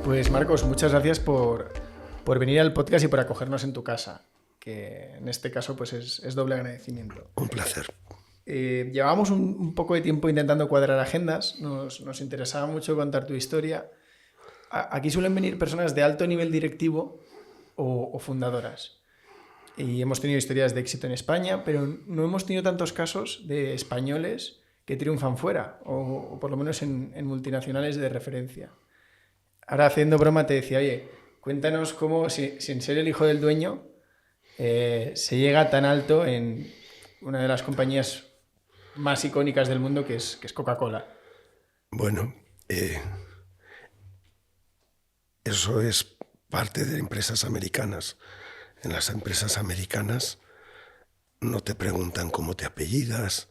Pues Marcos, muchas gracias por venir al podcast y por acogernos en tu casa, que en este caso pues es doble agradecimiento. Un placer. Llevábamos un poco de tiempo intentando cuadrar agendas, nos interesaba mucho contar tu historia. Aquí suelen venir personas de alto nivel directivo o fundadoras. Y hemos tenido historias de éxito en España, pero no hemos tenido tantos casos de españoles que triunfan fuera, o por lo menos en multinacionales de referencia. Ahora, haciendo broma, te decía, oye, cuéntanos cómo, sin ser el hijo del dueño, se llega tan alto en una de las compañías más icónicas del mundo, que es Coca-Cola. Bueno, eso es parte de empresas americanas. En las empresas americanas no te preguntan cómo te apellidas,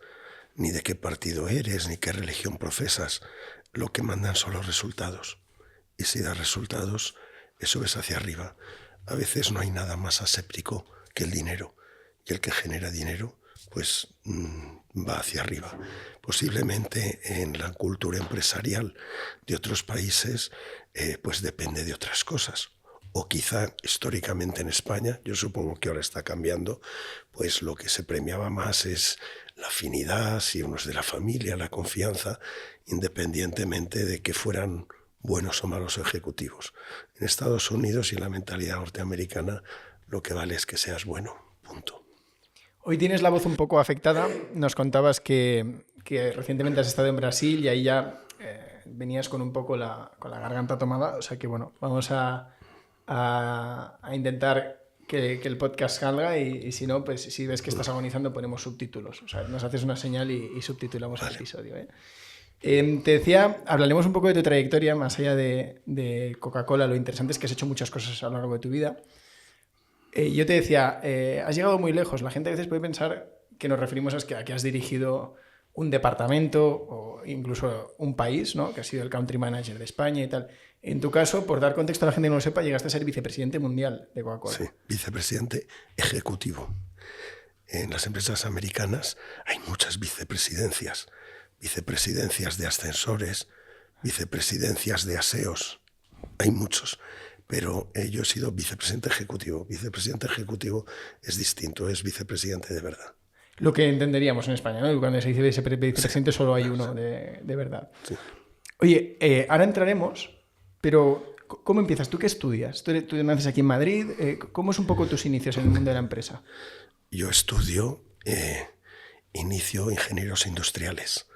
ni de qué partido eres, ni qué religión profesas. Lo que mandan son los resultados. Y si das resultados, eso es hacia arriba. A veces no hay nada más aséptico que el dinero. Y el que genera dinero, pues va hacia arriba. Posiblemente en la cultura empresarial de otros países, pues depende de otras cosas. O quizá históricamente en España, yo supongo que ahora está cambiando, pues lo que se premiaba más es la afinidad, si uno es de la familia, la confianza, independientemente de que fueran buenos o malos ejecutivos. En Estados Unidos y en la mentalidad norteamericana lo que vale es que seas bueno, punto. Hoy tienes la voz un poco afectada. Nos contabas que recientemente has estado en Brasil y ahí ya venías con un poco con la garganta tomada. O sea que bueno, vamos a intentar que el podcast salga y si no, pues si ves que estás agonizando ponemos subtítulos. O sea, nos haces una señal y subtitulamos el episodio. Te decía, hablaremos un poco de tu trayectoria más allá de Coca-Cola. Lo interesante es que has hecho muchas cosas a lo largo de tu vida. Yo te decía, has llegado muy lejos. La gente a veces puede pensar que nos referimos a que has dirigido un departamento o incluso un país, ¿no? Que has sido el country manager de España y tal. En tu caso, por dar contexto a la gente que no lo sepa, llegaste a ser vicepresidente mundial de Coca-Cola. Sí, vicepresidente ejecutivo. En las empresas americanas hay muchas vicepresidencias. Vicepresidencias de ascensores, vicepresidencias de aseos. Hay muchos. Pero yo he sido vicepresidente ejecutivo. Vicepresidente ejecutivo es distinto, es vicepresidente de verdad. Lo que entenderíamos en España, ¿no? Cuando se dice vicepresidente solo hay uno de verdad. Sí. Oye, ahora entraremos, pero ¿cómo empiezas? ¿Tú qué estudias? ¿Tú naces aquí en Madrid? ¿Cómo es un poco tus inicios en el mundo de la empresa? Yo estudio, inicio ingenieros industriales,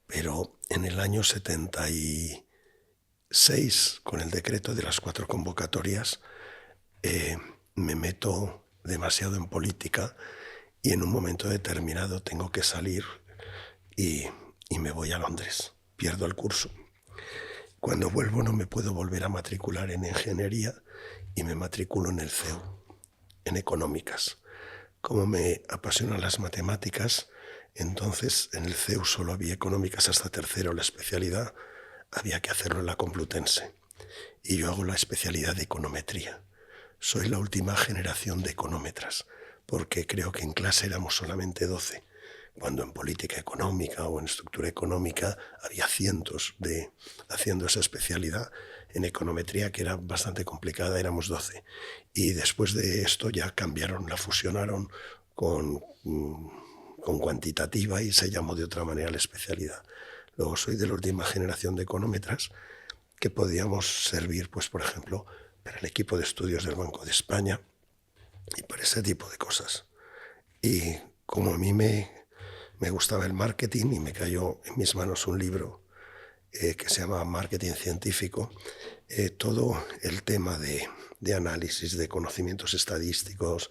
pero en el año 76, con el decreto de las 4 convocatorias, me meto demasiado en política y en un momento determinado tengo que salir y me voy a Londres. Pierdo el curso. Cuando vuelvo no me puedo volver a matricular en ingeniería y me matriculo en el CEU, en económicas. Como me apasionan las matemáticas, entonces en el CEU solo había económicas hasta tercero, la especialidad había que hacerlo en la Complutense. Y yo hago la especialidad de econometría. Soy la última generación de económetras, porque creo que en clase éramos solamente 12, cuando en política económica o en estructura económica había cientos haciendo esa especialidad. En econometría, que era bastante complicada, éramos 12. Y después de esto ya cambiaron, la fusionaron con cuantitativa y se llamó de otra manera la especialidad. Luego soy de la última generación de económetras que podíamos servir, pues por ejemplo, para el equipo de estudios del Banco de España y para ese tipo de cosas. Y como a mí me gustaba el marketing y me cayó en mis manos un libro que se llama Marketing Científico, todo el tema de análisis, de conocimientos estadísticos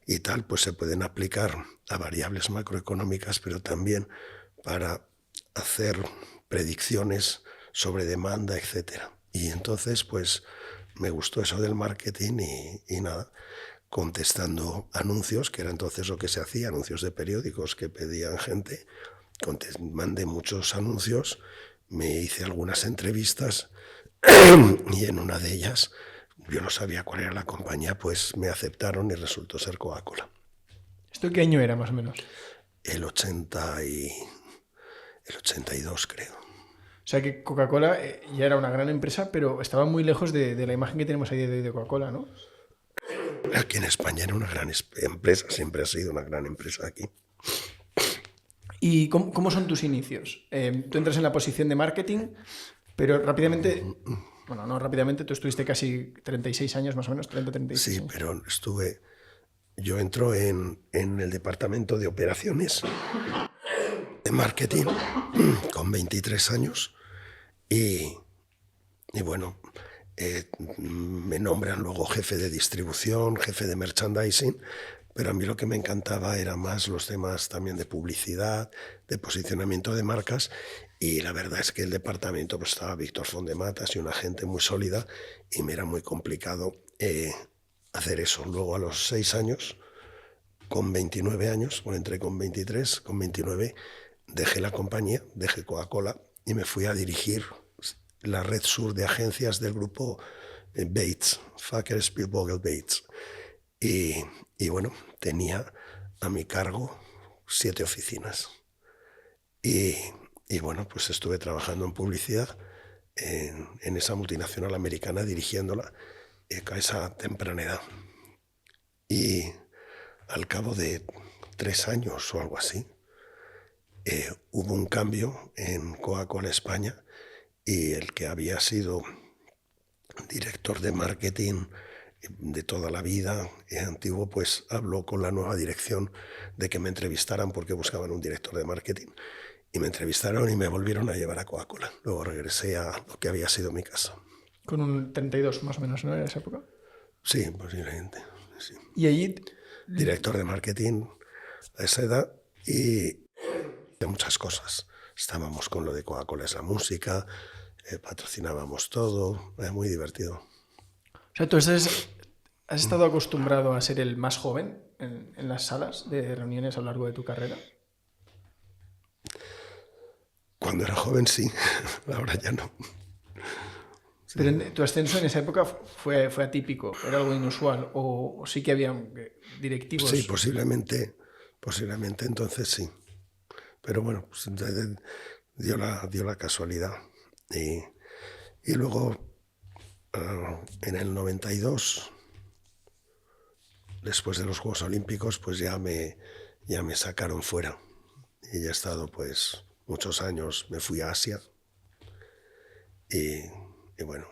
y tal, pues se pueden aplicar a variables macroeconómicas, pero también para hacer predicciones sobre demanda, etc. Y entonces, pues, me gustó eso del marketing y nada, contestando anuncios, que era entonces lo que se hacía, anuncios de periódicos que pedían gente, mandé muchos anuncios, me hice algunas entrevistas y en una de ellas, yo no sabía cuál era la compañía, pues me aceptaron y resultó ser Coca-Cola. ¿Esto qué año era más o menos? El 82, creo. O sea que Coca-Cola ya era una gran empresa, pero estaba muy lejos de la imagen que tenemos ahí de Coca-Cola, ¿no? Aquí en España era una gran empresa, siempre ha sido una gran empresa aquí. ¿Y cómo son tus inicios? Tú entras en la posición de marketing, pero rápidamente, bueno, no rápidamente, tú estuviste casi 36 años más o menos, 36 Sí, años. pero yo entro en el departamento de operaciones de marketing con 23 años y, y bueno, me nombran luego jefe de distribución, jefe de merchandising, pero a mí lo que me encantaba era más los temas también de publicidad, de posicionamiento de marcas, y la verdad es que el departamento pues estaba Víctor Fondematas y una gente muy sólida y me era muy complicado hacer eso. Luego a los 6 años, con 29 años, bueno, entré con 23, con 29 dejé la compañía, dejé Coca-Cola y me fui a dirigir la red sur de agencias del grupo Bates, Facker Spielvogel Bates. Y bueno, tenía a mi cargo 7 oficinas. Y bueno, pues estuve trabajando en publicidad en esa multinacional americana, dirigiéndola a esa temprana edad. Y al cabo de 3 años o algo así, hubo un cambio en Coca-Cola España y el que había sido director de marketing de toda la vida, antiguo, pues habló con la nueva dirección de que me entrevistaran porque buscaban un director de marketing. Y me entrevistaron y me volvieron a llevar a Coca-Cola. Luego regresé a lo que había sido mi casa. Con un 32 más o menos, ¿no? En esa época. Sí, posiblemente. Sí. Y allí... Director de marketing a esa edad y de muchas cosas. Estábamos con lo de Coca-Cola es la música, patrocinábamos todo, muy divertido. O sea, tú has estado acostumbrado a ser el más joven en las salas de reuniones a lo largo de tu carrera. Cuando era joven sí, ahora ya no. Sí. Pero tu ascenso en esa época fue atípico, era algo inusual, o sí que había directivos. Sí, posiblemente entonces sí. Pero bueno, pues, dio la casualidad. Y luego, en el 92, después de los Juegos Olímpicos, pues ya me sacaron fuera. Y ya he estado pues muchos años, me fui a Asia y bueno,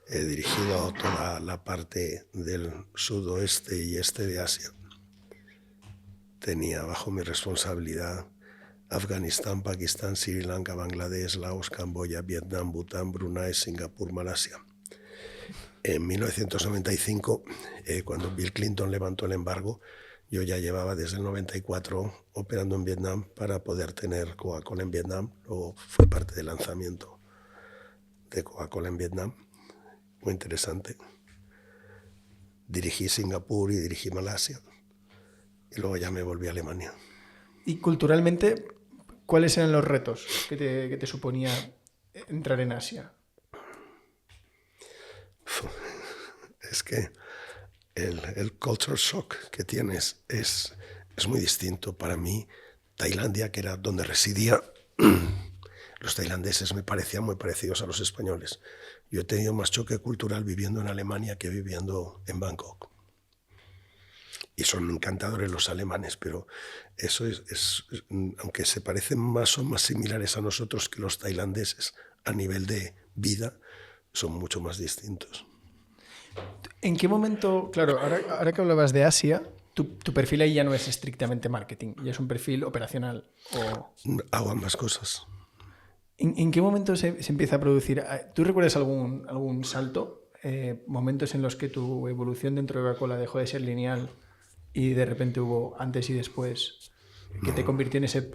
he dirigido toda la parte del sudoeste y este de Asia. Tenía bajo mi responsabilidad Afganistán, Pakistán, Sri Lanka, Bangladesh, Laos, Camboya, Vietnam, Bután, Brunei, Singapur, Malasia. En 1995, cuando Bill Clinton levantó el embargo, yo ya llevaba desde el 94 operando en Vietnam para poder tener Coca-Cola en Vietnam. Luego fue parte del lanzamiento de Coca-Cola en Vietnam. Muy interesante. Dirigí Singapur y dirigí Malasia. Y luego ya me volví a Alemania. Y culturalmente, ¿cuáles eran los retos que te suponía entrar en Asia? Es que el culture shock que tienes es muy distinto. Para mí, Tailandia, que era donde residía, los tailandeses me parecían muy parecidos a los españoles. Yo he tenido más choque cultural viviendo en Alemania que viviendo en Bangkok. Y son encantadores los alemanes, pero eso es aunque se parecen más, son más similares a nosotros que los tailandeses a nivel de vida, son mucho más distintos. ¿En qué momento, claro, ahora que hablabas de Asia, tu perfil ahí ya no es estrictamente marketing, ya es un perfil operacional? Hago ambas cosas. ¿En qué momento se empieza a producir? ¿Tú recuerdas algún salto? Momentos en los que tu evolución dentro de Coca-Cola dejó de ser lineal y de repente hubo antes y después que te convirtió en ese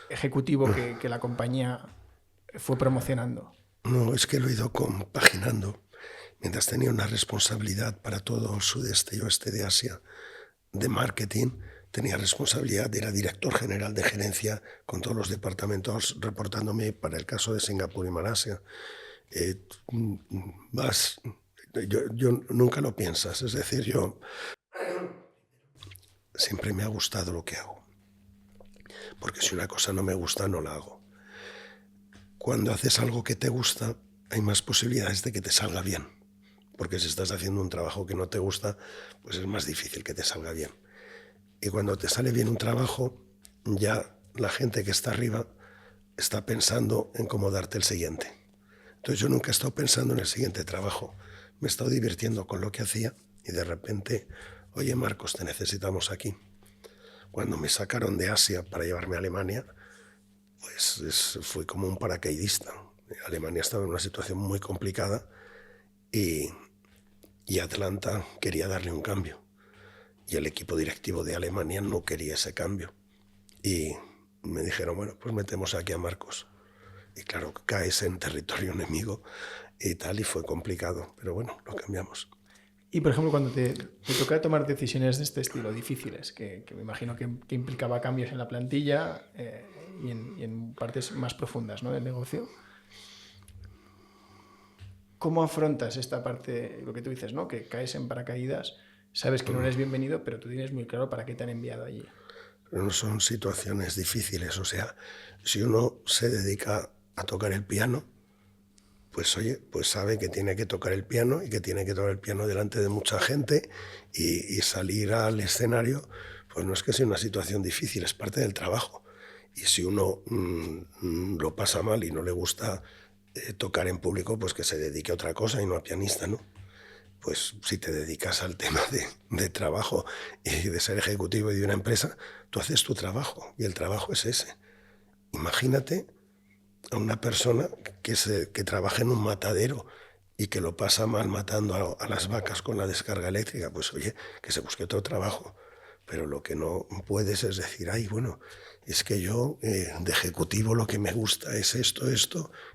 ejecutivo que la compañía fue promocionando. No, es que lo he ido compaginando. Mientras tenía una responsabilidad para todo el sudeste y oeste de Asia de marketing, tenía responsabilidad, era director general de gerencia con todos los departamentos reportándome para el caso de Singapur y Malasia. Yo nunca lo piensas, es decir, yo siempre me ha gustado lo que hago, porque si una cosa no me gusta no la hago. cuando haces algo que te gusta, hay más posibilidades de que te salga bien. Porque si estás haciendo un trabajo que no te gusta, pues es más difícil que te salga bien. Y cuando te sale bien un trabajo, ya la gente que está arriba está pensando en cómo darte el siguiente. Entonces yo nunca he estado pensando en el siguiente trabajo. Me he estado divirtiendo con lo que hacía y de repente, oye Marcos, te necesitamos aquí. Cuando me sacaron de Asia para llevarme a Alemania, pues fui como un paracaidista. Alemania estaba en una situación muy complicada y Atlanta quería darle un cambio. Y el equipo directivo de Alemania no quería ese cambio. Y me dijeron, bueno, pues metemos aquí a Marcos. Y claro, caes en territorio enemigo y tal, y fue complicado. Pero bueno, lo cambiamos. Y, por ejemplo, cuando te toca tomar decisiones de este estilo, difíciles, que me imagino que implicaba cambios en la plantilla y en partes más profundas, ¿no?, del negocio, ¿cómo afrontas esta parte, lo que tú dices, ¿no?, que caes en paracaídas, sabes que no eres bienvenido, pero tú tienes muy claro para qué te han enviado allí? No son situaciones difíciles. O sea, si uno se dedica a tocar el piano, pues oye, pues sabe que tiene que tocar el piano y que tiene que tocar el piano delante de mucha gente y salir al escenario, pues no es que sea una situación difícil, es parte del trabajo. Y si uno lo pasa mal y no le gusta tocar en público, pues que se dedique a otra cosa y no a pianista, ¿no? Pues si te dedicas al tema de trabajo y de ser ejecutivo de una empresa, tú haces tu trabajo y el trabajo es ese. Imagínate a una persona que trabaja en un matadero y que lo pasa mal matando a las vacas con la descarga eléctrica, pues oye, que se busque otro trabajo. Pero lo que no puedes es decir, ay, bueno, es que yo de ejecutivo lo que me gusta es esto,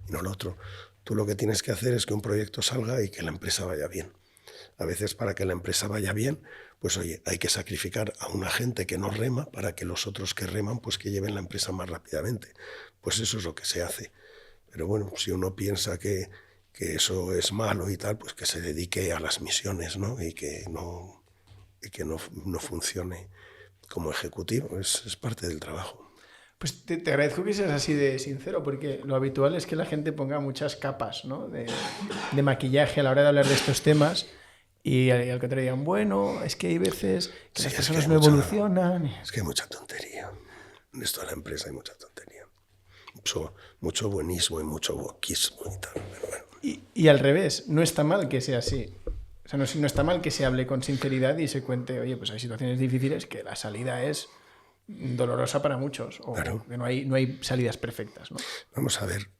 y no lo otro. Tú lo que tienes que hacer es que un proyecto salga y que la empresa vaya bien. A veces para que la empresa vaya bien, pues oye, hay que sacrificar a una gente que no rema para que los otros que reman, pues que lleven la empresa más rápidamente. Pues eso es lo que se hace. Pero bueno, si uno piensa que eso es malo y tal, pues que se dedique a las misiones, ¿no? Y que no funcione como ejecutivo, es parte del trabajo. Pues te agradezco que seas así de sincero, porque lo habitual es que la gente ponga muchas capas, ¿no?, de maquillaje a la hora de hablar de estos temas y al contrario digan, bueno, es que hay veces que las personas no evolucionan. Es que hay mucha tontería. En esto de la empresa hay mucha tontería. Mucho buenismo y mucho wokismo y tal. Pero bueno. Y al revés, no está mal que sea así. O sea, no está mal que se hable con sinceridad y se cuente, oye, pues hay situaciones difíciles que la salida es dolorosa para muchos, o Claro. que no hay salidas perfectas, ¿no? Vamos a ver,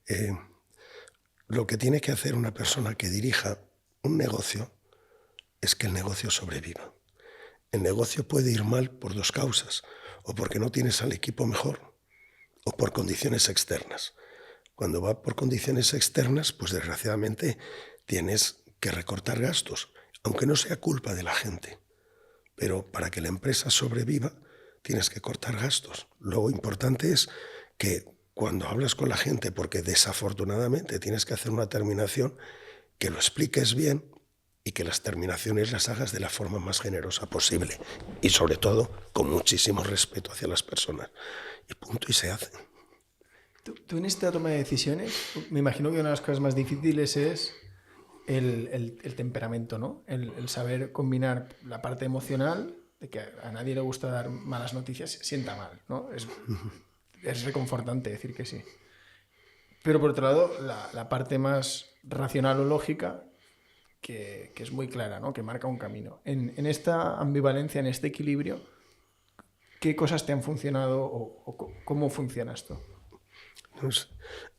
lo que tiene que hacer una persona que dirija un negocio es que el negocio sobreviva. El negocio puede ir mal por dos causas, o porque no tienes al equipo mejor, o por condiciones externas. Cuando va por condiciones externas, pues desgraciadamente tienes que recortar gastos, aunque no sea culpa de la gente. Pero para que la empresa sobreviva, tienes que cortar gastos. Lo importante es que cuando hablas con la gente, porque desafortunadamente tienes que hacer una terminación, que lo expliques bien y que las terminaciones las hagas de la forma más generosa posible. Y sobre todo, con muchísimo respeto hacia las personas. Y punto, y se hace. Tú en esta toma de decisiones, me imagino que una de las cosas más difíciles es el temperamento, ¿no? El saber combinar la parte emocional, de que a nadie le gusta dar malas noticias, sienta mal, ¿no? Es reconfortante decir que sí. Pero por otro lado, la parte más racional o lógica, que es muy clara, ¿no?, que marca un camino. En esta ambivalencia, en este equilibrio, ¿qué cosas te han funcionado o cómo funciona esto?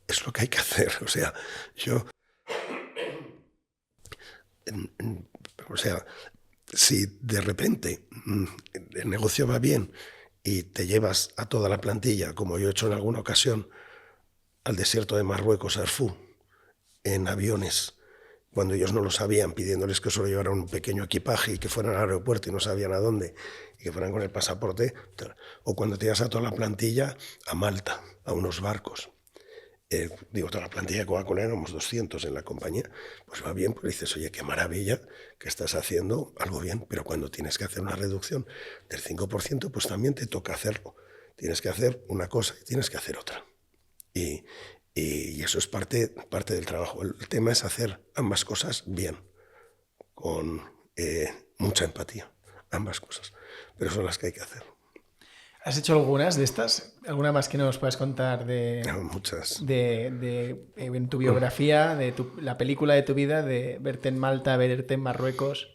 Es lo que hay que hacer. O sea, si de repente el negocio va bien y te llevas a toda la plantilla, como yo he hecho en alguna ocasión, al desierto de Marruecos, a Arfú, en aviones, cuando ellos no lo sabían, pidiéndoles que solo llevaran un pequeño equipaje y que fueran al aeropuerto y no sabían a dónde, y que fueran con el pasaporte, o cuando te llevas a toda la plantilla a Malta, a unos barcos. Toda la plantilla de Coca-Cola, éramos 200 en la compañía, pues va bien, pues dices, oye, qué maravilla que estás haciendo algo bien, pero cuando tienes que hacer una reducción del 5%, pues también te toca hacerlo. Tienes que hacer una cosa y tienes que hacer otra. Y Y eso es parte del trabajo. El tema es hacer ambas cosas bien, con mucha empatía, ambas cosas. Pero son las que hay que hacer. ¿Has hecho algunas de estas? ¿Alguna más que nos puedas contar Muchas. en tu biografía, la película de tu vida, de verte en Malta, verte en Marruecos?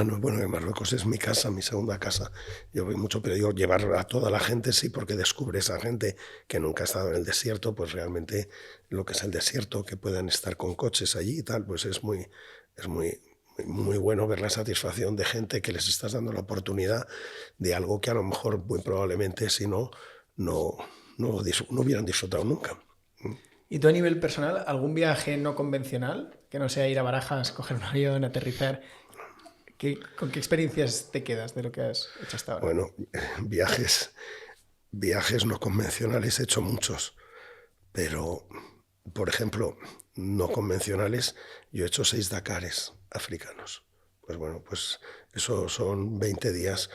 No, bueno, en Marruecos es mi casa, mi segunda casa. Yo voy mucho, pero digo, llevar a toda la gente, sí, porque descubres a gente que nunca ha estado en el desierto, pues realmente lo que es el desierto, que puedan estar con coches allí y tal, pues es muy bueno ver la satisfacción de gente que les estás dando la oportunidad de algo que a lo mejor, muy probablemente, si no, no hubieran disfrutado nunca. ¿Y tú a nivel personal, algún viaje no convencional, que no sea ir a Barajas, coger un avión, aterrizar? ¿Con qué experiencias te quedas de lo que has hecho hasta ahora? Bueno, viajes no convencionales he hecho muchos, pero, por ejemplo, no convencionales, yo he hecho 6 Dakares africanos. Pues bueno, pues eso son 20 días.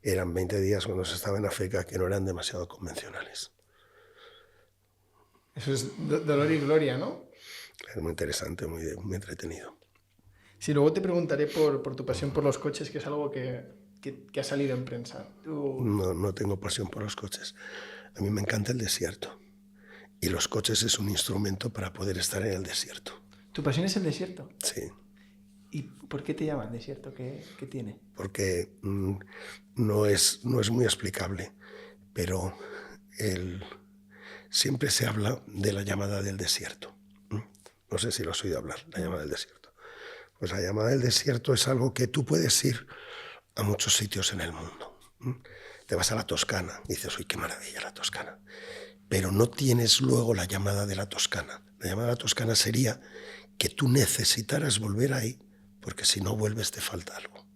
Eran 20 días cuando se estaba en África que no eran demasiado convencionales. Eso es dolor y gloria, ¿no? Es muy interesante, muy entretenido. Sí, luego te preguntaré por tu pasión por los coches, que es algo que ha salido en prensa. No tengo pasión por los coches. A mí me encanta el desierto. Y los coches es un instrumento para poder estar en el desierto. ¿Tu pasión es el desierto? Sí. ¿Y por qué te llaman desierto? ¿Qué tiene? Porque no es muy explicable, pero siempre se habla de la llamada del desierto. No sé si lo has oído hablar, la llamada del desierto. Pues la llamada del desierto es algo que tú puedes ir a muchos sitios en el mundo. Te vas a la Toscana y dices, uy, qué maravilla la Toscana. Pero no tienes luego la llamada de la Toscana. La llamada de la Toscana sería que tú necesitaras volver ahí, porque si no vuelves te falta algo.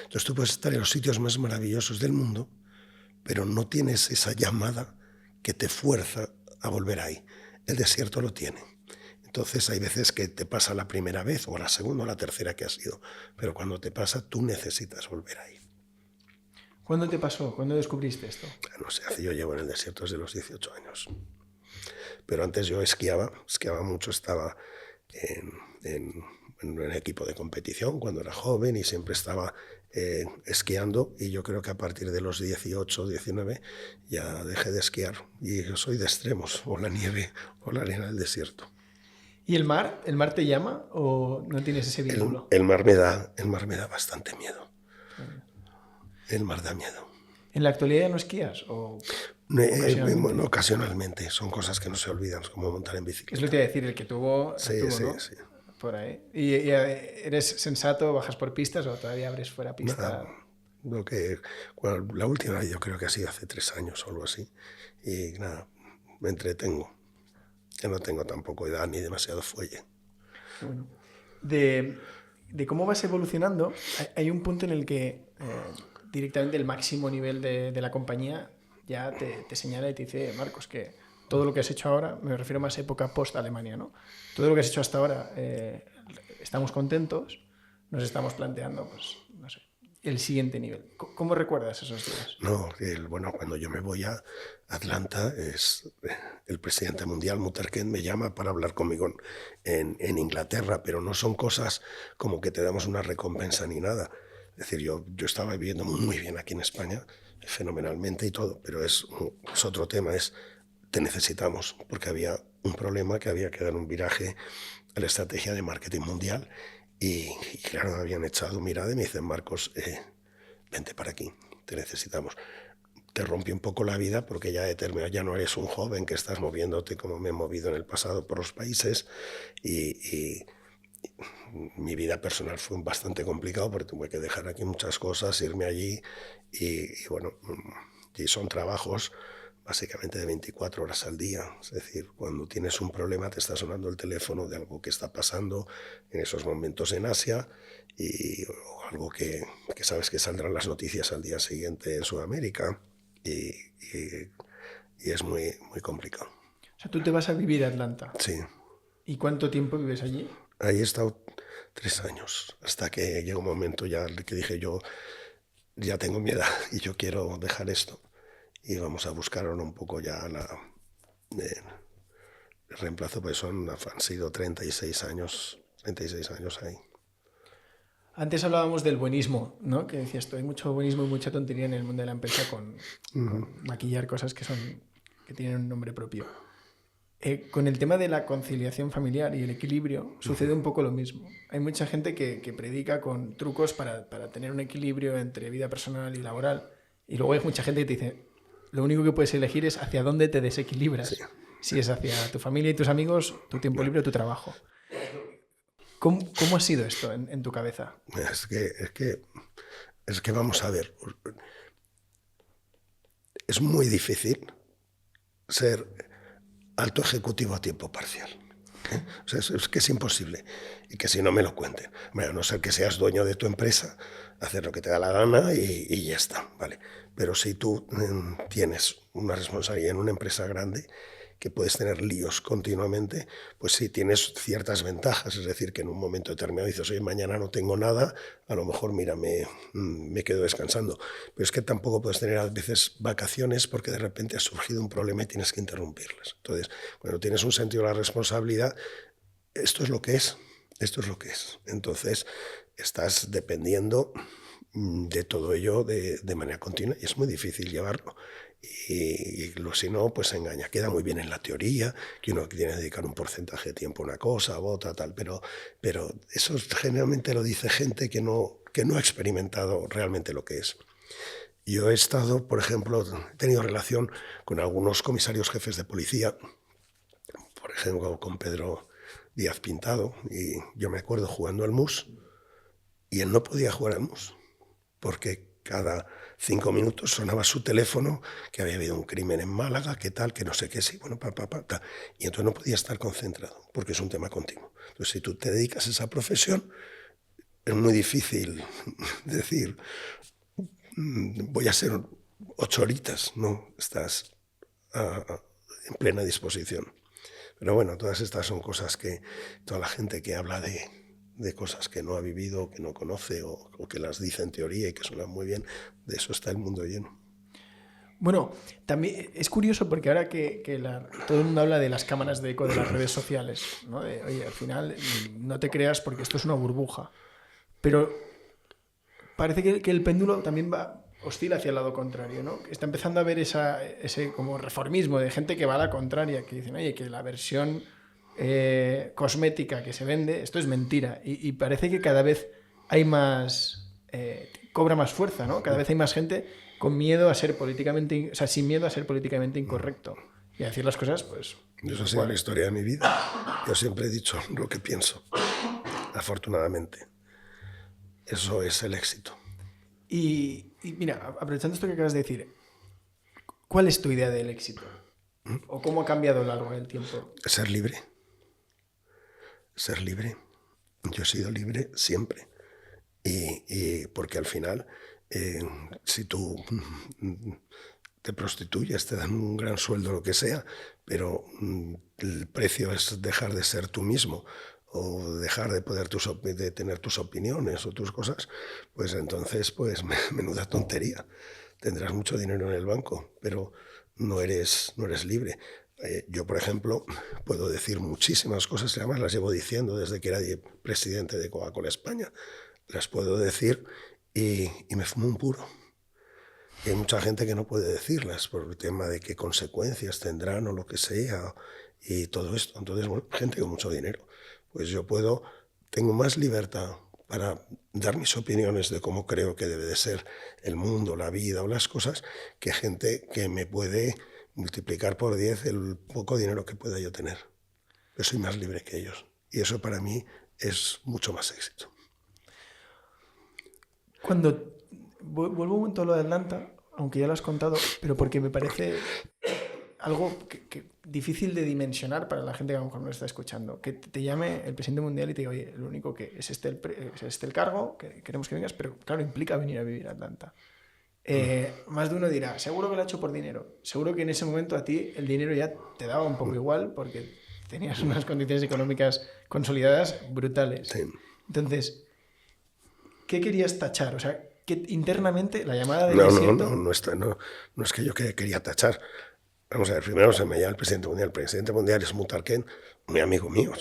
Entonces tú puedes estar en los sitios más maravillosos del mundo, pero no tienes esa llamada que te fuerza a volver ahí. El desierto lo tiene. Entonces hay veces que te pasa la primera vez, o la segunda o la tercera que has ido, pero cuando te pasa tú necesitas volver ahí. ¿Cuándo te pasó? ¿Cuándo descubriste esto? No sé, yo llevo en el desierto desde los 18 años. Pero antes yo esquiaba mucho, estaba en un equipo de competición cuando era joven y siempre estaba esquiando, y yo creo que a partir de los 18, 19 ya dejé de esquiar, y yo soy de extremos, o la nieve o la arena del desierto. ¿Y el mar? ¿El mar te llama o no tienes ese vínculo? El mar me da bastante miedo. El mar da miedo. ¿En la actualidad ya no esquías? Ocasionalmente? Bueno, ocasionalmente. Son cosas que no se olvidan, como montar en bicicleta. Es lo que te iba a decir, el que tuvo, Sí, ¿no? sí. Por ahí. ¿Y eres sensato, bajas por pistas o todavía abres fuera pista? La última vez yo creo que ha sido hace 3 años o algo así. Y nada, me entretengo. Yo no tengo tampoco edad ni demasiado fuelle. Bueno. De cómo vas evolucionando, hay un punto en el que directamente el máximo nivel de la compañía ya te señala y te dice, Marcos, que todo lo que has hecho ahora, me refiero más a época post-Alemania, ¿no? Todo lo que has hecho hasta ahora, estamos contentos, nos estamos planteando, pues, no sé, el siguiente nivel. ¿Cómo recuerdas esos días? No, bueno, cuando yo me voy a Atlanta, el presidente mundial, Mutarken, me llama para hablar conmigo en Inglaterra, pero no son cosas como que te damos una recompensa ni nada. Es decir, yo estaba viviendo muy bien aquí en España, fenomenalmente y todo, pero es otro tema, te necesitamos, porque había un problema que había que dar un viraje a la estrategia de marketing mundial, y claro, me habían echado mirada y me dicen, Marcos, vente para aquí, te necesitamos. Te rompe un poco la vida porque ya no eres un joven que estás moviéndote como me he movido en el pasado por los países, y mi vida personal fue bastante complicado porque tuve que dejar aquí muchas cosas, irme allí y bueno, y son trabajos básicamente de 24 horas al día. Es decir, cuando tienes un problema te está sonando el teléfono de algo que está pasando en esos momentos en Asia, o algo que sabes que saldrán las noticias al día siguiente en Sudamérica, y es muy complicado. O sea, tú te vas a vivir a Atlanta. Sí. ¿Y cuánto tiempo vives allí? Ahí he estado 3 años, hasta que llegó un momento ya que dije, yo ya tengo mi edad y yo quiero dejar esto, y vamos a buscar ahora un poco ya reemplazo, pues han sido 36 años ahí. Antes hablábamos del buenismo, ¿no? Que decías tú, hay mucho buenismo y mucha tontería en el mundo de la empresa con maquillar cosas que tienen un nombre propio. Con el tema de la conciliación familiar y el equilibrio sucede un poco lo mismo. Hay mucha gente que predica con trucos para tener un equilibrio entre vida personal y laboral, y luego hay mucha gente que te dice, lo único que puedes elegir es hacia dónde te desequilibras. Sí. Si es hacia tu familia y tus amigos, tu tiempo libre o tu trabajo. ¿Cómo ha sido esto en tu cabeza? Es que vamos a ver, es muy difícil ser alto ejecutivo a tiempo parcial. O sea, es que es imposible. Y que si no me lo cuenten. Bueno, a no ser que seas dueño de tu empresa, hacer lo que te da la gana y ya está, ¿vale? Pero si tú tienes una responsabilidad en una empresa grande, que puedes tener líos continuamente, pues sí tienes ciertas ventajas, es decir, que en un momento determinado dices, oye, mañana no tengo nada, a lo mejor, mira, me quedo descansando. Pero es que tampoco puedes tener a veces vacaciones porque de repente ha surgido un problema y tienes que interrumpirlas. Entonces, cuando tienes un sentido de la responsabilidad, esto es lo que es. Entonces, estás dependiendo de todo ello de manera continua y es muy difícil llevarlo. Y si no, pues engaña. Queda muy bien en la teoría, que uno tiene que dedicar un porcentaje de tiempo a una cosa, a otra, tal, pero eso generalmente lo dice gente que no ha experimentado realmente lo que es. Yo he estado, por ejemplo, he tenido relación con algunos comisarios jefes de policía, por ejemplo, con Pedro Díaz Pintado, y yo me acuerdo jugando al mus, y él no podía jugar al mus, porque cada 5 minutos sonaba su teléfono, que había habido un crimen en Málaga, que tal, que no sé qué, sí, bueno, tal. Y entonces no podía estar concentrado, porque es un tema continuo. Entonces, si tú te dedicas a esa profesión, es muy difícil decir, voy a ser 8 horitas, no, estás en plena disposición. Pero bueno, todas estas son cosas que toda la gente que habla de cosas que no ha vivido, que no conoce o que las dice en teoría y que suenan muy bien, de eso está el mundo lleno. Bueno, también es curioso porque ahora que todo el mundo habla de las cámaras de eco de las redes sociales, ¿no? Oye, al final no te creas porque esto es una burbuja. Pero parece que el péndulo también oscila hacia el lado contrario, ¿no? Está empezando a haber ese como reformismo de gente que va a la contraria, que dicen, oye, que la versión cosmética que se vende, esto es mentira. Y parece que cada vez hay más, cobra más fuerza, ¿no? Cada vez hay más gente con miedo a ser políticamente, o sea, sin miedo a ser políticamente incorrecto y a decir las cosas, pues... Eso ha sido la historia de mi vida. Yo siempre he dicho lo que pienso, afortunadamente. Eso es el éxito. Y mira, aprovechando esto que acabas de decir, ¿cuál es tu idea del éxito? ¿O cómo ha cambiado a lo largo del tiempo? Ser libre. Ser libre. Yo he sido libre siempre. Y porque al final, si tú te prostituyes, te dan un gran sueldo, lo que sea, pero el precio es dejar de ser tú mismo o dejar de poder de tener tus opiniones o tus cosas, pues entonces, pues menuda tontería. Tendrás mucho dinero en el banco, pero no eres libre. Yo, por ejemplo, puedo decir muchísimas cosas, y además las llevo diciendo desde que era presidente de Coca-Cola España. Las puedo decir y me fumo un puro. Y hay mucha gente que no puede decirlas por el tema de qué consecuencias tendrán o lo que sea y todo esto. Entonces, bueno, gente con mucho dinero. Pues yo tengo más libertad para dar mis opiniones de cómo creo que debe de ser el mundo, la vida o las cosas, que gente que me puede multiplicar por 10 el poco dinero que pueda yo tener. Yo soy más libre que ellos. Y eso para mí es mucho más éxito. Cuando vuelvo un momento a lo de Atlanta, aunque ya lo has contado, pero porque me parece algo difícil de dimensionar para la gente que a lo mejor no está escuchando. Que te llame el presidente mundial y te diga, oye, lo único que es el cargo, que queremos que vengas, pero claro, implica venir a vivir a Atlanta. Más de uno dirá, seguro que lo ha hecho por dinero. Seguro que en ese momento a ti el dinero ya te daba un poco igual porque tenías unas condiciones económicas consolidadas brutales. Sí. Entonces, ¿qué querías tachar? O sea, que internamente la llamada de no es que yo quería tachar. Vamos a ver, primero se me llama el presidente mundial. El presidente mundial es Mutarken, muy amigo mío.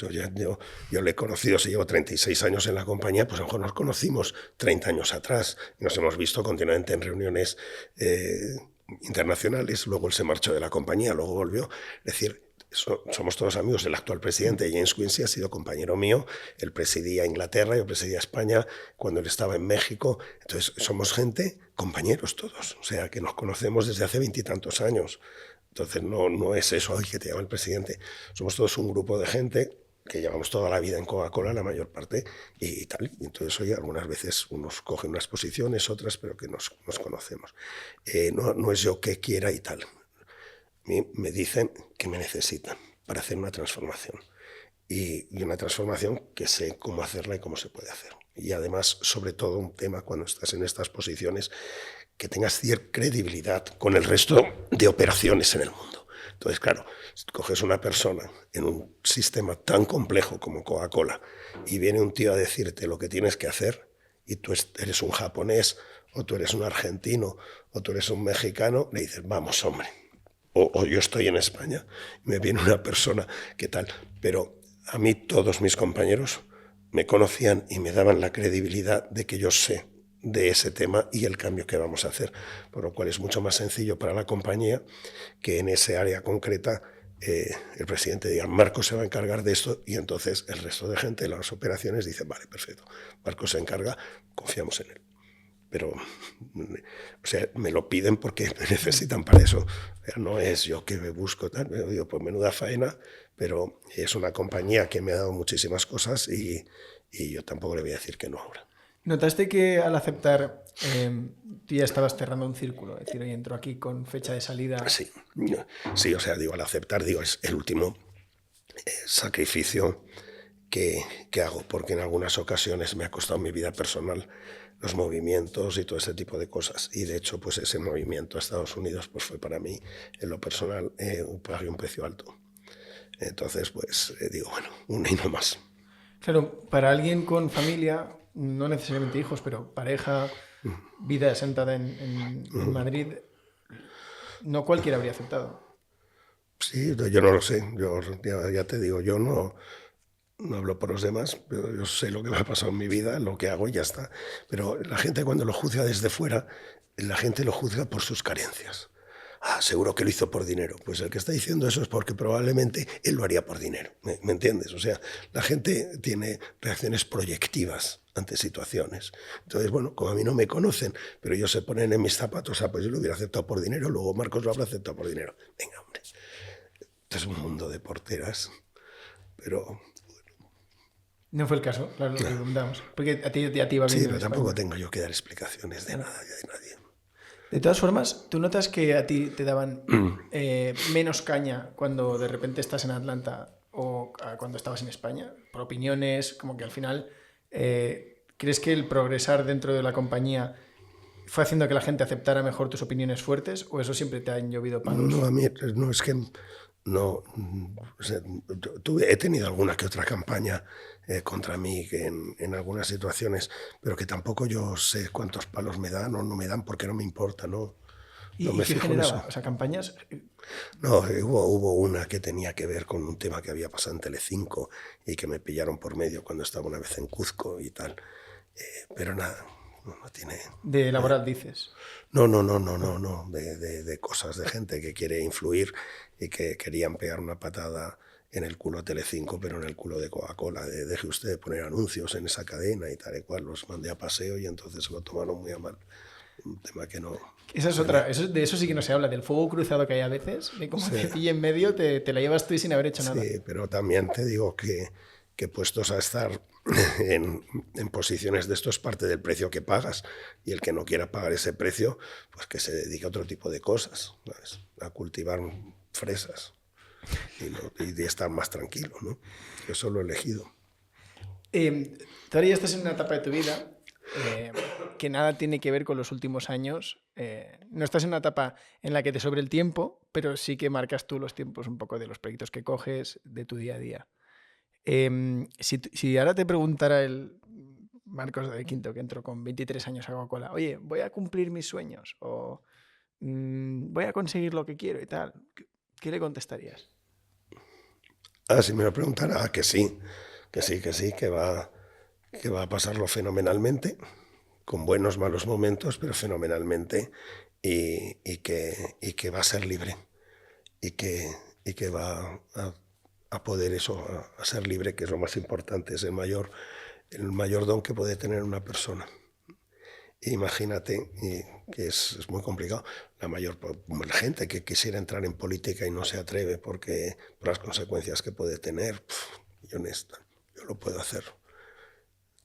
Yo le he conocido, si llevo 36 años en la compañía, pues a lo mejor nos conocimos 30 años atrás. Y nos hemos visto continuamente en reuniones internacionales. Luego él se marchó de la compañía, luego volvió. Es decir, somos todos amigos. El actual presidente, James Quincy, ha sido compañero mío. Él presidía Inglaterra, yo presidía España cuando él estaba en México. Entonces, somos gente, compañeros todos. O sea, que nos conocemos desde hace 20 y tantos años. Entonces, no es eso, ay, que te llama el presidente. Somos todos un grupo de gente que llevamos toda la vida en Coca-Cola, la mayor parte, y tal. Y entonces, oye, algunas veces unos cogen unas posiciones, otras, pero que nos conocemos. No es yo que quiera y tal. Me dicen que me necesitan para hacer una transformación. Y una transformación que sé cómo hacerla y cómo se puede hacer. Y además, sobre todo, un tema cuando estás en estas posiciones, que tengas cierta credibilidad con el resto de operaciones en el mundo. Entonces, claro, si coges una persona en un sistema tan complejo como Coca-Cola y viene un tío a decirte lo que tienes que hacer y tú eres un japonés o tú eres un argentino o tú eres un mexicano, le dices, vamos, hombre. O yo estoy en España, me viene una persona que tal. Pero a mí todos mis compañeros me conocían y me daban la credibilidad de que yo sé de ese tema y el cambio que vamos a hacer, por lo cual es mucho más sencillo para la compañía que en ese área concreta el presidente diga, Marcos se va a encargar de esto, y entonces el resto de gente en las operaciones dice, vale, perfecto, Marcos se encarga, confiamos en él. Pero, o sea, me lo piden porque me necesitan para eso. O sea, no es yo que me busco tal, me digo, pues menuda faena, pero es una compañía que me ha dado muchísimas cosas y yo tampoco le voy a decir que no ahora. ¿Notaste que al aceptar tú ya estabas cerrando un círculo? Es decir, hoy entro aquí con fecha de salida. Sí, sí, o sea, digo, al aceptar, digo, es el último sacrificio que hago, porque en algunas ocasiones me ha costado mi vida personal los movimientos y todo ese tipo de cosas. Y de hecho, pues ese movimiento a Estados Unidos pues fue para mí, en lo personal, pagué un precio alto. Entonces, pues digo, bueno, un y no más. Claro, para alguien con familia, no necesariamente hijos, pero pareja, vida asentada en Madrid, no cualquiera habría aceptado. Sí, yo no lo sé. Yo ya te digo, yo no hablo por los demás, pero yo sé lo que me ha pasado en mi vida, lo que hago y ya está. Pero la gente cuando lo juzga desde fuera, la gente lo juzga por sus carencias. Ah, seguro que lo hizo por dinero. Pues el que está diciendo eso es porque probablemente él lo haría por dinero. ¿Me entiendes? O sea, la gente tiene reacciones proyectivas ante situaciones. Entonces, bueno, como a mí no me conocen, pero ellos se ponen en mis zapatos, pues yo lo hubiera aceptado por dinero, luego Marcos lo habrá aceptado por dinero. Venga, hombre. Esto es un mundo de porteras, pero... No fue el caso, claro, lo que preguntamos. Porque a ti iba bien. Sí, en pero España. tampoco tengo yo que dar explicaciones de nada, de nadie. De todas formas, ¿tú notas que a ti te daban menos caña cuando de repente estás en Atlanta o cuando estabas en España? Por opiniones, como que al final, ¿crees que el progresar dentro de la compañía fue haciendo que la gente aceptara mejor tus opiniones fuertes o eso siempre te han llovido palos? No, a mí no es que... No, o sea, he tenido alguna que otra campaña contra mí que en algunas situaciones, pero que tampoco yo sé cuántos palos me dan o no me dan porque no me importa, no ¿Y me qué fijo en generaba? eso. O sea, campañas... No, hubo una que tenía que ver con un tema que había pasado en Telecinco y que me pillaron por medio cuando estaba una vez en Cuzco y tal. Pero nada, no tiene... De laboral, dices. No, de cosas de gente que quiere influir y que querían pegar una patada en el culo a Telecinco, pero en el culo de Coca-Cola, deje usted de poner anuncios en esa cadena y tal y cual, los mandé a paseo y entonces se lo tomaron muy a mal. Un tema que no... Esa es otra, de eso sí que no se habla, del fuego cruzado que hay a veces, de cómo te pilla en medio, te la llevas tú y sin haber hecho nada. Sí, pero también te digo que puestos a estar en posiciones de esto es parte del precio que pagas, y el que no quiera pagar ese precio, pues que se dedique a otro tipo de cosas, ¿sabes? A cultivar fresas y estar más tranquilo, ¿no? Yo eso lo he elegido. Tú ahora ya estás en una etapa de tu vida que nada tiene que ver con los últimos años. No estás en una etapa en la que te sobre el tiempo, pero sí que marcas tú los tiempos un poco de los proyectos que coges, de tu día a día. Si ahora te preguntara el Marcos de Quinto, que entró con 23 años a Coca-Cola, oye, voy a cumplir mis sueños o voy a conseguir lo que quiero y tal, ¿qué le contestarías? Si me lo preguntara, que sí, que va a pasarlo fenomenalmente, con buenos, malos momentos, pero fenomenalmente, y que va a ser libre, y que va a poder eso, a ser libre, que es lo más importante, es el mayor don que puede tener una persona. Imagínate, que es muy complicado, la gente que quisiera entrar en política y no se atreve por las consecuencias que puede tener, yo lo puedo hacer.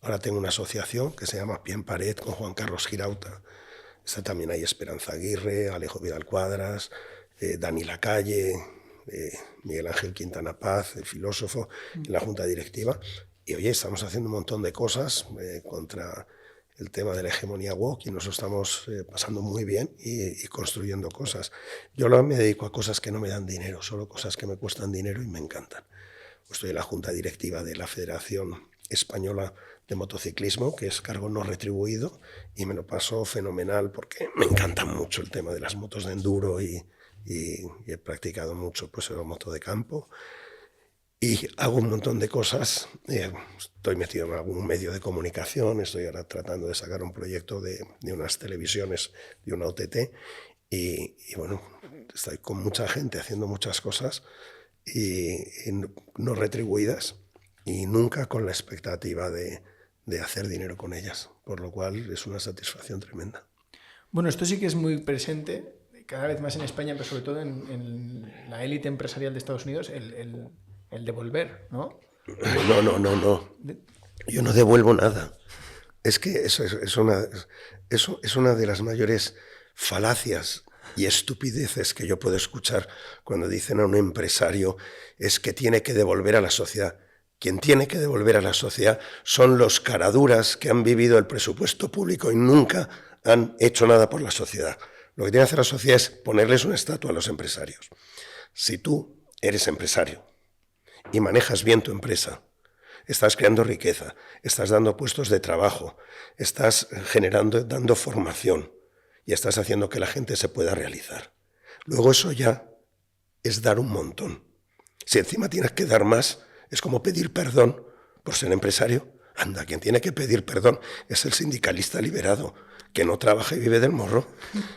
Ahora tengo una asociación que se llama Pie en Pared con Juan Carlos Girauta. También hay Esperanza Aguirre, Alejo Vidal Cuadras, Dani Lacalle, Miguel Ángel Quintana Paz, el filósofo, en la junta directiva. Y oye, estamos haciendo un montón de cosas contra el tema de la hegemonía woke y nos lo estamos pasando muy bien y construyendo cosas. Yo me dedico a cosas que no me dan dinero, solo cosas que me cuestan dinero y me encantan. Estoy en la junta directiva de la Federación Española de Motociclismo, que es cargo no retribuido, y me lo paso fenomenal porque me encanta mucho el tema de las motos de enduro y he practicado mucho pues la moto de campo. Y hago un montón de cosas, estoy metido en algún medio de comunicación, estoy ahora tratando de sacar un proyecto de unas televisiones, de una OTT, y bueno, estoy con mucha gente haciendo muchas cosas y no retribuidas y nunca con la expectativa de hacer dinero con ellas, por lo cual es una satisfacción tremenda. Bueno, esto sí que es muy presente, cada vez más en España, pero sobre todo en la élite empresarial de Estados Unidos, el devolver, ¿no? No. Yo no devuelvo nada. Es que eso es una de las mayores falacias y estupideces que yo puedo escuchar cuando dicen a un empresario es que tiene que devolver a la sociedad. Quien tiene que devolver a la sociedad son los caraduras que han vivido el presupuesto público y nunca han hecho nada por la sociedad. Lo que tiene que hacer la sociedad es ponerles una estatua a los empresarios. Si tú eres empresario y manejas bien tu empresa, estás creando riqueza, estás dando puestos de trabajo, estás dando formación y estás haciendo que la gente se pueda realizar. Luego eso ya es dar un montón. Si encima tienes que dar más, es como pedir perdón por ser empresario. Anda, quien tiene que pedir perdón es el sindicalista liberado, que no trabaja y vive del morro.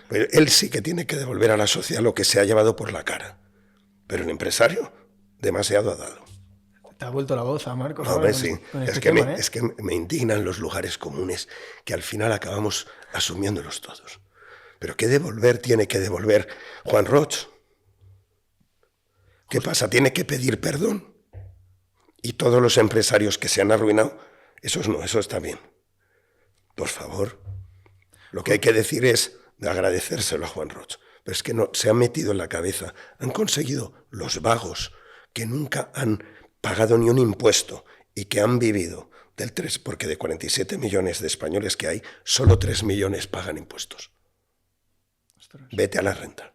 Pero él sí que tiene que devolver a la sociedad lo que se ha llevado por la cara. Pero el empresario, demasiado ha dado. Te ha vuelto la voz a Marcos. No, hombre, sí. Es que me indignan los lugares comunes que al final acabamos asumiéndolos todos. Pero ¿qué devolver tiene que devolver Juan Roch? ¿Qué pasa? ¿Tiene que pedir perdón? Y todos los empresarios que se han arruinado, esos no, eso está bien. Por favor. Lo que hay que decir es agradecérselo a Juan Roch. Pero es que no, se han metido en la cabeza. Han conseguido los vagos que nunca han pagado ni un impuesto y que han vivido del 3, porque de 47 millones de españoles que hay, solo 3 millones pagan impuestos. Ostras. Vete a la renta.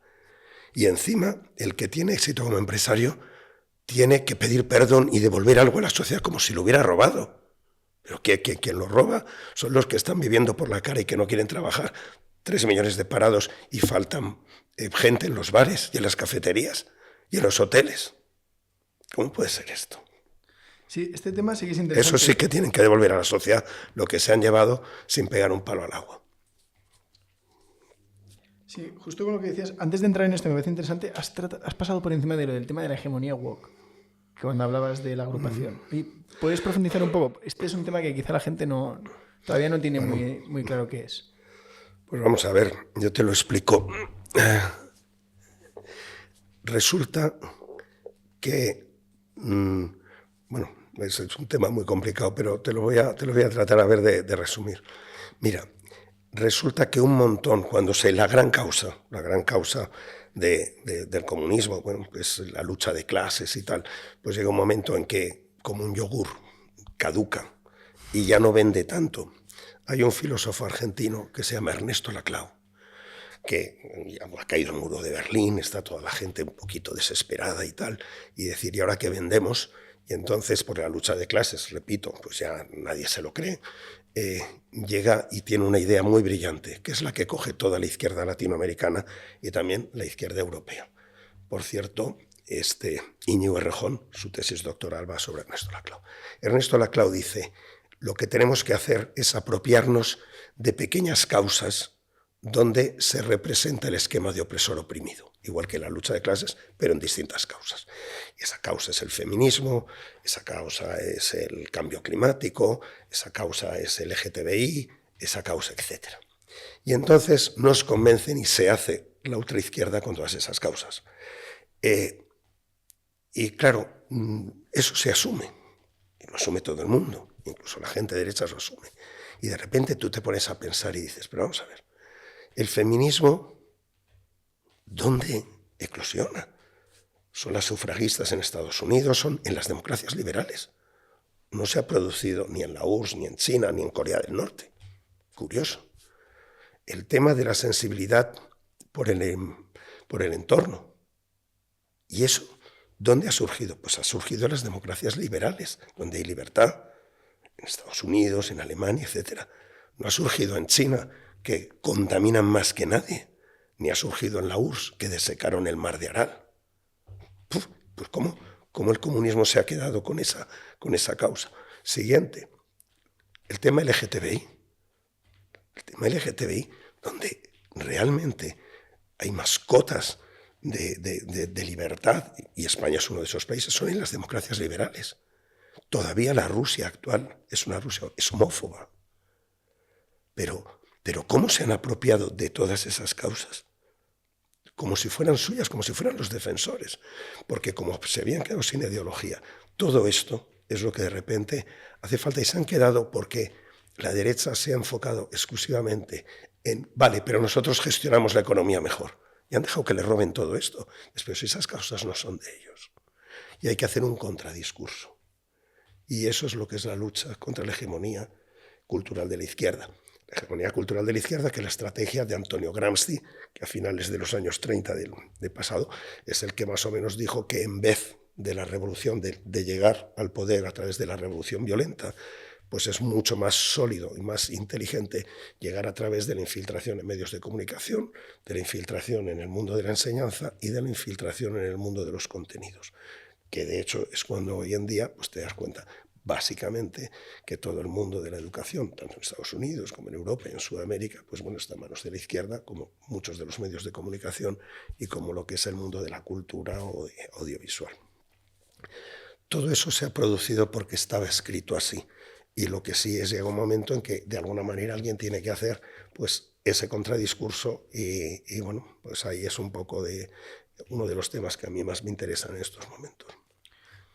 Y encima, el que tiene éxito como empresario tiene que pedir perdón y devolver algo a la sociedad como si lo hubiera robado. Pero quien lo roba son los que están viviendo por la cara y que no quieren trabajar. 3 millones de parados y faltan gente en los bares y en las cafeterías y en los hoteles. ¿Cómo puede ser esto? Sí, este tema sí que es interesante. Eso sí que tienen que devolver a la sociedad lo que se han llevado sin pegar un palo al agua. Sí, justo con lo que decías, antes de entrar en esto me parece interesante, has pasado por encima del tema de la hegemonía woke, que cuando hablabas de la agrupación. ¿Y puedes profundizar un poco? Este es un tema que quizá la gente todavía no tiene muy claro qué es. Pues vamos a ver, yo te lo explico. Resulta que, bueno, es un tema muy complicado, pero te lo voy a tratar a ver de resumir. Mira, resulta que un montón, cuando la gran causa del comunismo, bueno, que es la lucha de clases y tal, pues llega un momento en que, como un yogur, caduca y ya no vende tanto. Hay un filósofo argentino que se llama Ernesto Laclau, que ha caído el muro de Berlín, está toda la gente un poquito desesperada y tal, y decir, ¿y ahora qué vendemos? Y entonces, por la lucha de clases, repito, pues ya nadie se lo cree, llega y tiene una idea muy brillante, que es la que coge toda la izquierda latinoamericana y también la izquierda europea, Por cierto, Íñigo Errejón, su tesis doctoral va sobre Ernesto Laclau. Ernesto Laclau dice, lo que tenemos que hacer es apropiarnos de pequeñas causas donde se representa el esquema de opresor-oprimido, igual que la lucha de clases, pero en distintas causas. Y esa causa es el feminismo, esa causa es el cambio climático, esa causa es el LGTBI, esa causa, etc. Y entonces nos convencen y se hace la ultraizquierda con todas esas causas. Y claro, eso se asume, y lo asume todo el mundo, incluso la gente de derechas lo asume. Y de repente tú te pones a pensar y dices, pero vamos a ver, el feminismo, ¿dónde eclosiona? Son las sufragistas en Estados Unidos, son en las democracias liberales. No se ha producido ni en la URSS, ni en China, ni en Corea del Norte. Curioso. El tema de la sensibilidad por el entorno. ¿Y eso dónde ha surgido? Pues ha surgido en las democracias liberales, donde hay libertad, en Estados Unidos, en Alemania, etc. No ha surgido en China, que contaminan más que nadie, ni ha surgido en la URSS, que desecaron el mar de Aral. Pues ¿cómo el comunismo se ha quedado con esa causa? Siguiente, el tema LGTBI. El tema LGTBI, donde realmente hay mascotas de libertad, y España es uno de esos países, son en las democracias liberales. Todavía la Rusia actual es una Rusia, es homófoba. Pero ¿cómo se han apropiado de todas esas causas? Como si fueran suyas, como si fueran los defensores. Porque como se habían quedado sin ideología, todo esto es lo que de repente hace falta. Y se han quedado porque la derecha se ha enfocado exclusivamente en, vale, pero nosotros gestionamos la economía mejor. Y han dejado que le roben todo esto. Después esas causas no son de ellos. Y hay que hacer un contradiscurso. Y eso es lo que es la lucha contra la hegemonía cultural de la izquierda. La hegemonía cultural de la izquierda, que la estrategia de Antonio Gramsci, que a finales de los años 30 del pasado, es el que más o menos dijo que en vez de la revolución, de llegar al poder a través de la revolución violenta, pues es mucho más sólido y más inteligente llegar a través de la infiltración en medios de comunicación, de la infiltración en el mundo de la enseñanza y de la infiltración en el mundo de los contenidos, que de hecho es cuando hoy en día pues te das cuenta básicamente que todo el mundo de la educación, tanto en Estados Unidos como en Europa y en Sudamérica, pues bueno, está en manos de la izquierda, como muchos de los medios de comunicación y como lo que es el mundo de la cultura o audiovisual. Todo eso se ha producido porque estaba escrito así. Y lo que sí es, llega un momento en que de alguna manera alguien tiene que hacer pues ese contradiscurso y bueno, pues ahí es un poco de uno de los temas que a mí más me interesan en estos momentos.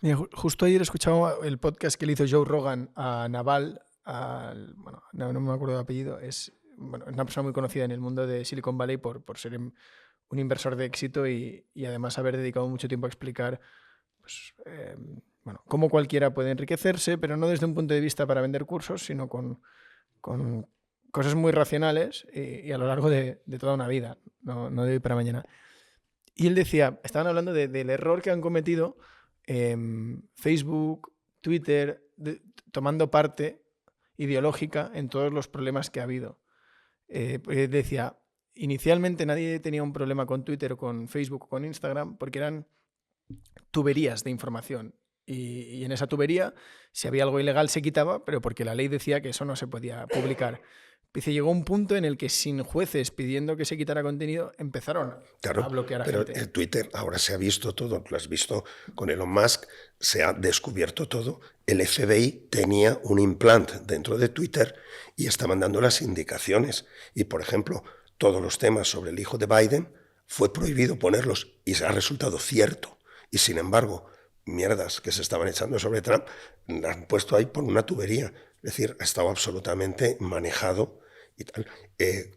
Mira, justo ayer escuchaba el podcast que le hizo Joe Rogan a Naval, bueno, no me acuerdo de apellido, es una persona muy conocida en el mundo de Silicon Valley por ser un inversor de éxito y además haber dedicado mucho tiempo a explicar pues, cómo cualquiera puede enriquecerse, pero no desde un punto de vista para vender cursos, sino con cosas muy racionales y a lo largo de toda una vida, no de hoy para mañana. Y él decía, estaban hablando del error que han cometido Facebook, Twitter, tomando parte ideológica en todos los problemas que ha habido. Decía, inicialmente nadie tenía un problema con Twitter o con Facebook o con Instagram porque eran tuberías de información. Y en esa tubería, si había algo ilegal, se quitaba, pero porque la ley decía que eso no se podía publicar. Dice, llegó un punto en el que sin jueces pidiendo que se quitara contenido, empezaron a bloquear a gente. Pero el Twitter ahora se ha visto todo, lo has visto con Elon Musk, se ha descubierto todo. El FBI tenía un implant dentro de Twitter y estaban dando las indicaciones. Y, por ejemplo, todos los temas sobre el hijo de Biden fue prohibido ponerlos y se ha resultado cierto. Y, sin embargo, mierdas que se estaban echando sobre Trump las han puesto ahí por una tubería. Es decir, ha estado absolutamente manejado y tal.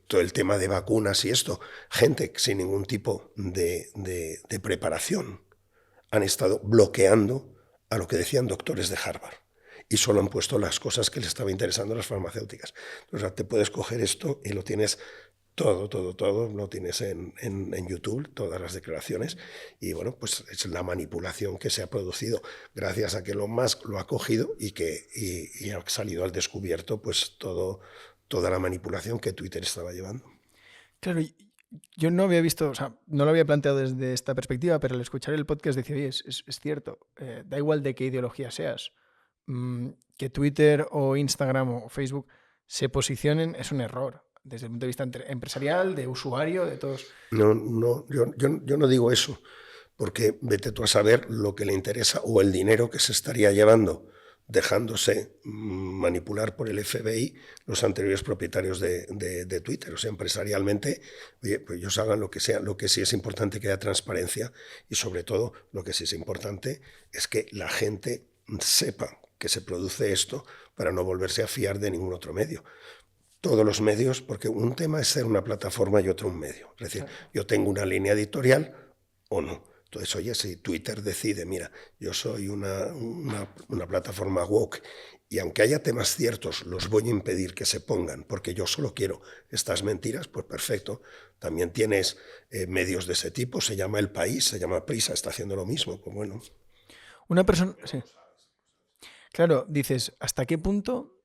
Todo el tema de vacunas y esto, gente sin ningún tipo de preparación han estado bloqueando a lo que decían doctores de Harvard y solo han puesto las cosas que les estaba interesando a las farmacéuticas. O sea, te puedes coger esto y lo tienes todo, lo tienes en YouTube, todas las declaraciones, y bueno, pues es la manipulación que se ha producido gracias a que Elon Musk lo ha cogido y ha salido al descubierto pues toda la manipulación que Twitter estaba llevando. Claro, Yo no había visto, o sea, no lo había planteado desde esta perspectiva, pero al escuchar el podcast decía, oye, es cierto, da igual de qué ideología seas, que Twitter o Instagram o Facebook se posicionen es un error, desde el punto de vista empresarial, de usuario, de todos. No, yo no digo eso, porque vete tú a saber lo que le interesa o el dinero que se estaría llevando dejándose manipular por el FBI los anteriores propietarios de Twitter. O sea, empresarialmente, oye, pues ellos hagan lo que sea. Lo que sí es importante que haya transparencia y sobre todo lo que sí es importante es que la gente sepa que se produce esto para no volverse a fiar de ningún otro medio. Todos los medios, porque un tema es ser una plataforma y otro un medio. Es decir, yo tengo una línea editorial o no. Entonces, oye, si Twitter decide, mira, yo soy una plataforma woke y aunque haya temas ciertos, los voy a impedir que se pongan porque yo solo quiero estas mentiras, pues perfecto. También tienes medios de ese tipo, se llama El País, se llama Prisa, está haciendo lo mismo. Pues bueno. Una persona, sí. Claro, dices, ¿hasta qué punto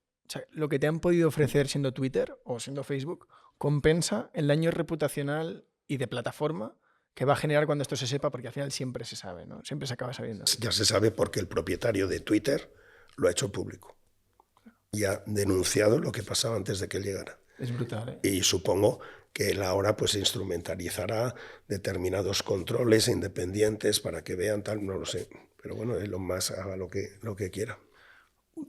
lo que te han podido ofrecer siendo Twitter o siendo Facebook compensa el daño reputacional y de plataforma que va a generar cuando esto se sepa? Porque al final siempre se sabe, ¿no? Siempre se acaba sabiendo. Ya se sabe porque el propietario de Twitter lo ha hecho público y ha denunciado lo que pasaba antes de que él llegara. Es brutal, ¿eh? Y supongo que él ahora pues instrumentalizará determinados controles independientes para que vean tal, no lo sé. Pero bueno, Elon Musk haga lo que quiera.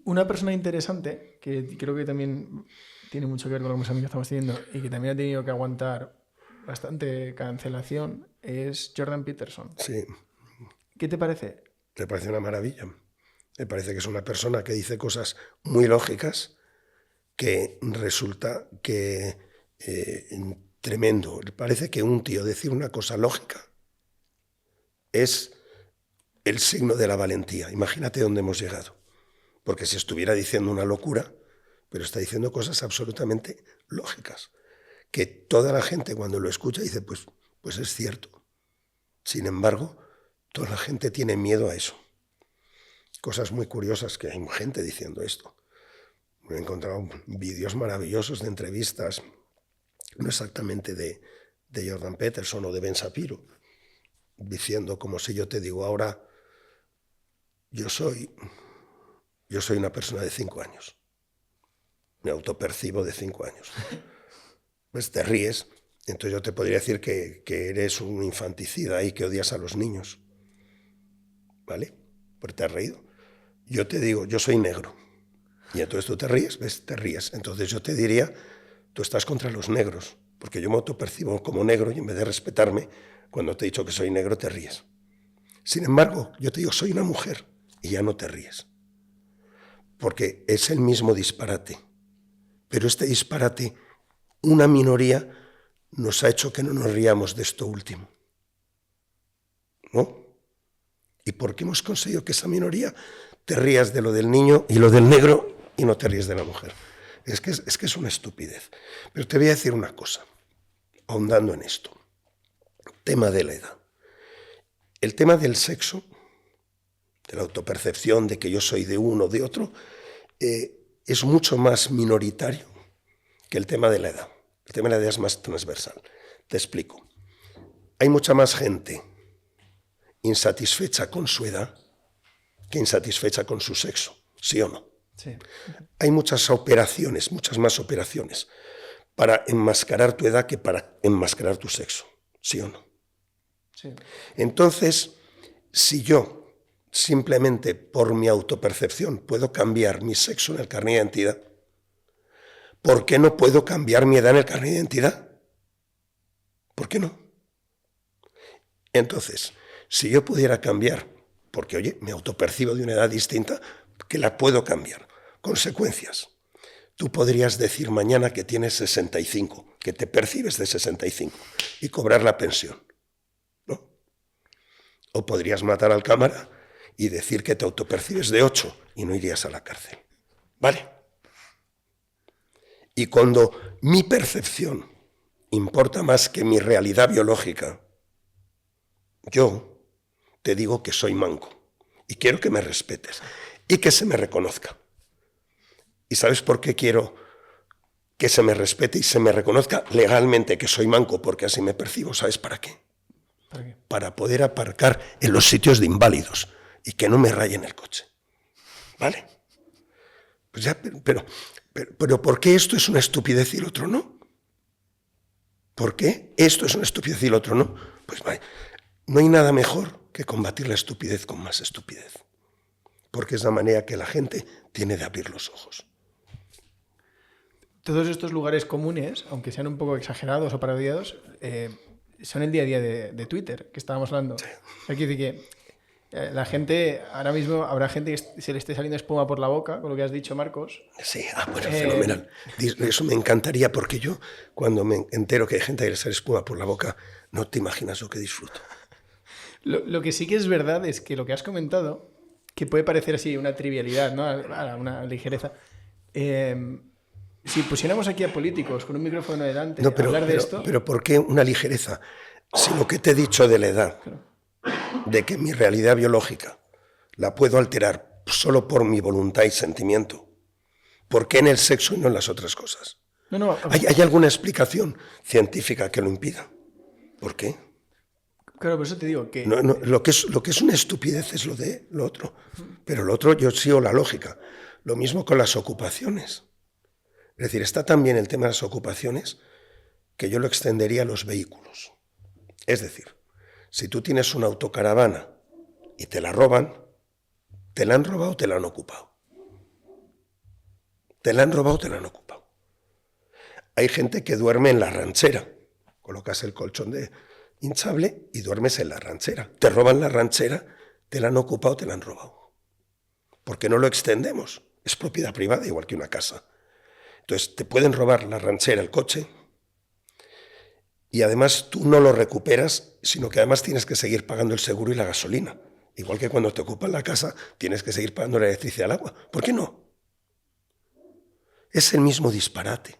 Una persona interesante, que creo que también tiene mucho que ver con lo que estamos diciendo y que también ha tenido que aguantar bastante cancelación, es Jordan Peterson. Sí. ¿Qué te parece? Me parece una maravilla. Me parece que es una persona que dice cosas muy lógicas que resulta que tremendo. Parece que un tío decir una cosa lógica es el signo de la valentía. Imagínate dónde hemos llegado. Porque si estuviera diciendo una locura, pero está diciendo cosas absolutamente lógicas, que toda la gente cuando lo escucha dice, pues es cierto. Sin embargo, toda la gente tiene miedo a eso. Cosas muy curiosas que hay gente diciendo esto. Me he encontrado vídeos maravillosos de entrevistas, no exactamente de Jordan Peterson o de Ben Shapiro, diciendo como si yo te digo ahora, yo soy una persona de 5 años. Me autopercibo de 5 años. Pues te ríes, entonces yo te podría decir que eres un infanticida y que odias a los niños. ¿Vale? Pues te has reído. Yo te digo, yo soy negro. Y entonces tú te ríes, ¿ves? Te ríes. Entonces yo te diría, tú estás contra los negros, porque yo me autopercibo como negro y en vez de respetarme, cuando te he dicho que soy negro, te ríes. Sin embargo, yo te digo, soy una mujer y ya no te ríes. Porque es el mismo disparate. Pero este disparate, una minoría nos ha hecho que no nos riamos de esto último. ¿No? ¿Y por qué hemos conseguido que esa minoría te rías de lo del niño y lo del negro y no te ríes de la mujer? Es que es una estupidez. Pero te voy a decir una cosa, ahondando en esto. Tema de la edad. El tema del sexo, de la autopercepción, de que yo soy de uno o de otro, es mucho más minoritario que el tema de la edad. El tema de la edad es más transversal. Te explico. Hay mucha más gente insatisfecha con su edad que insatisfecha con su sexo, ¿sí o no? Sí. Hay muchas más operaciones para enmascarar tu edad que para enmascarar tu sexo, ¿sí o no? Sí. Entonces, si yo simplemente por mi autopercepción puedo cambiar mi sexo en el carnet de identidad, ¿por qué no puedo cambiar mi edad en el carnet de identidad? ¿Por qué no? Entonces, si yo pudiera cambiar, porque oye, me autopercibo de una edad distinta, que la puedo cambiar. Consecuencias. Tú podrías decir mañana que tienes 65, que te percibes de 65 y cobrar la pensión, ¿no? O podrías matar al cámara y decir que te autopercibes de 8 y no irías a la cárcel. ¿Vale? Y cuando mi percepción importa más que mi realidad biológica, yo te digo que soy manco y quiero que me respetes y que se me reconozca. ¿Y sabes por qué quiero que se me respete y se me reconozca legalmente que soy manco, porque así me percibo, ¿sabes para qué? ¿Para qué? Para poder aparcar en los sitios de inválidos y que no me rayen el coche. ¿Vale? Pues ya, pero ¿por qué esto es una estupidez y el otro no? ¿Por qué esto es una estupidez y el otro no? Pues vaya, no hay nada mejor que combatir la estupidez con más estupidez, porque es la manera que la gente tiene de abrir los ojos. Todos estos lugares comunes, aunque sean un poco exagerados o parodiados, son el día a día de Twitter, que estábamos hablando. Sí. Aquí dice que la gente, ahora mismo habrá gente que se le esté saliendo espuma por la boca, con lo que has dicho, Marcos. Sí, bueno, fenomenal. Eso me encantaría, porque yo, cuando me entero que hay gente que le sale espuma por la boca, no te imaginas lo que disfruto. Lo que sí que es verdad es que lo que has comentado, que puede parecer así una trivialidad, ¿no? Una ligereza. Si pusiéramos aquí a políticos con un micrófono delante a hablar de esto... Pero ¿por qué una ligereza? Si lo que te he dicho de la edad, Claro. de que mi realidad biológica la puedo alterar solo por mi voluntad y sentimiento, ¿por qué en el sexo y no en las otras cosas? No, ¿Hay alguna explicación científica que lo impida? ¿Por qué? claro, por eso te digo que... Lo que es una estupidez es lo otro. Pero lo otro yo sigo la lógica. Lo mismo con las ocupaciones. Es decir, está también el tema de las ocupaciones que yo lo extendería a los vehículos. Es decir, si tú tienes una autocaravana y te la roban, ¿te la han robado o te la han ocupado? ¿Te la han robado o te la han ocupado? Hay gente que duerme en la ranchera. Colocas el colchón de hinchable y duermes en la ranchera. Te roban la ranchera, te la han ocupado, te la han robado. ¿Por qué no lo extendemos? Es propiedad privada, igual que una casa. Entonces, te pueden robar la ranchera, el coche, y además tú no lo recuperas, sino que además tienes que seguir pagando el seguro y la gasolina. Igual que cuando te ocupan la casa, tienes que seguir pagando la electricidad y el agua. ¿Por qué no? Es el mismo disparate.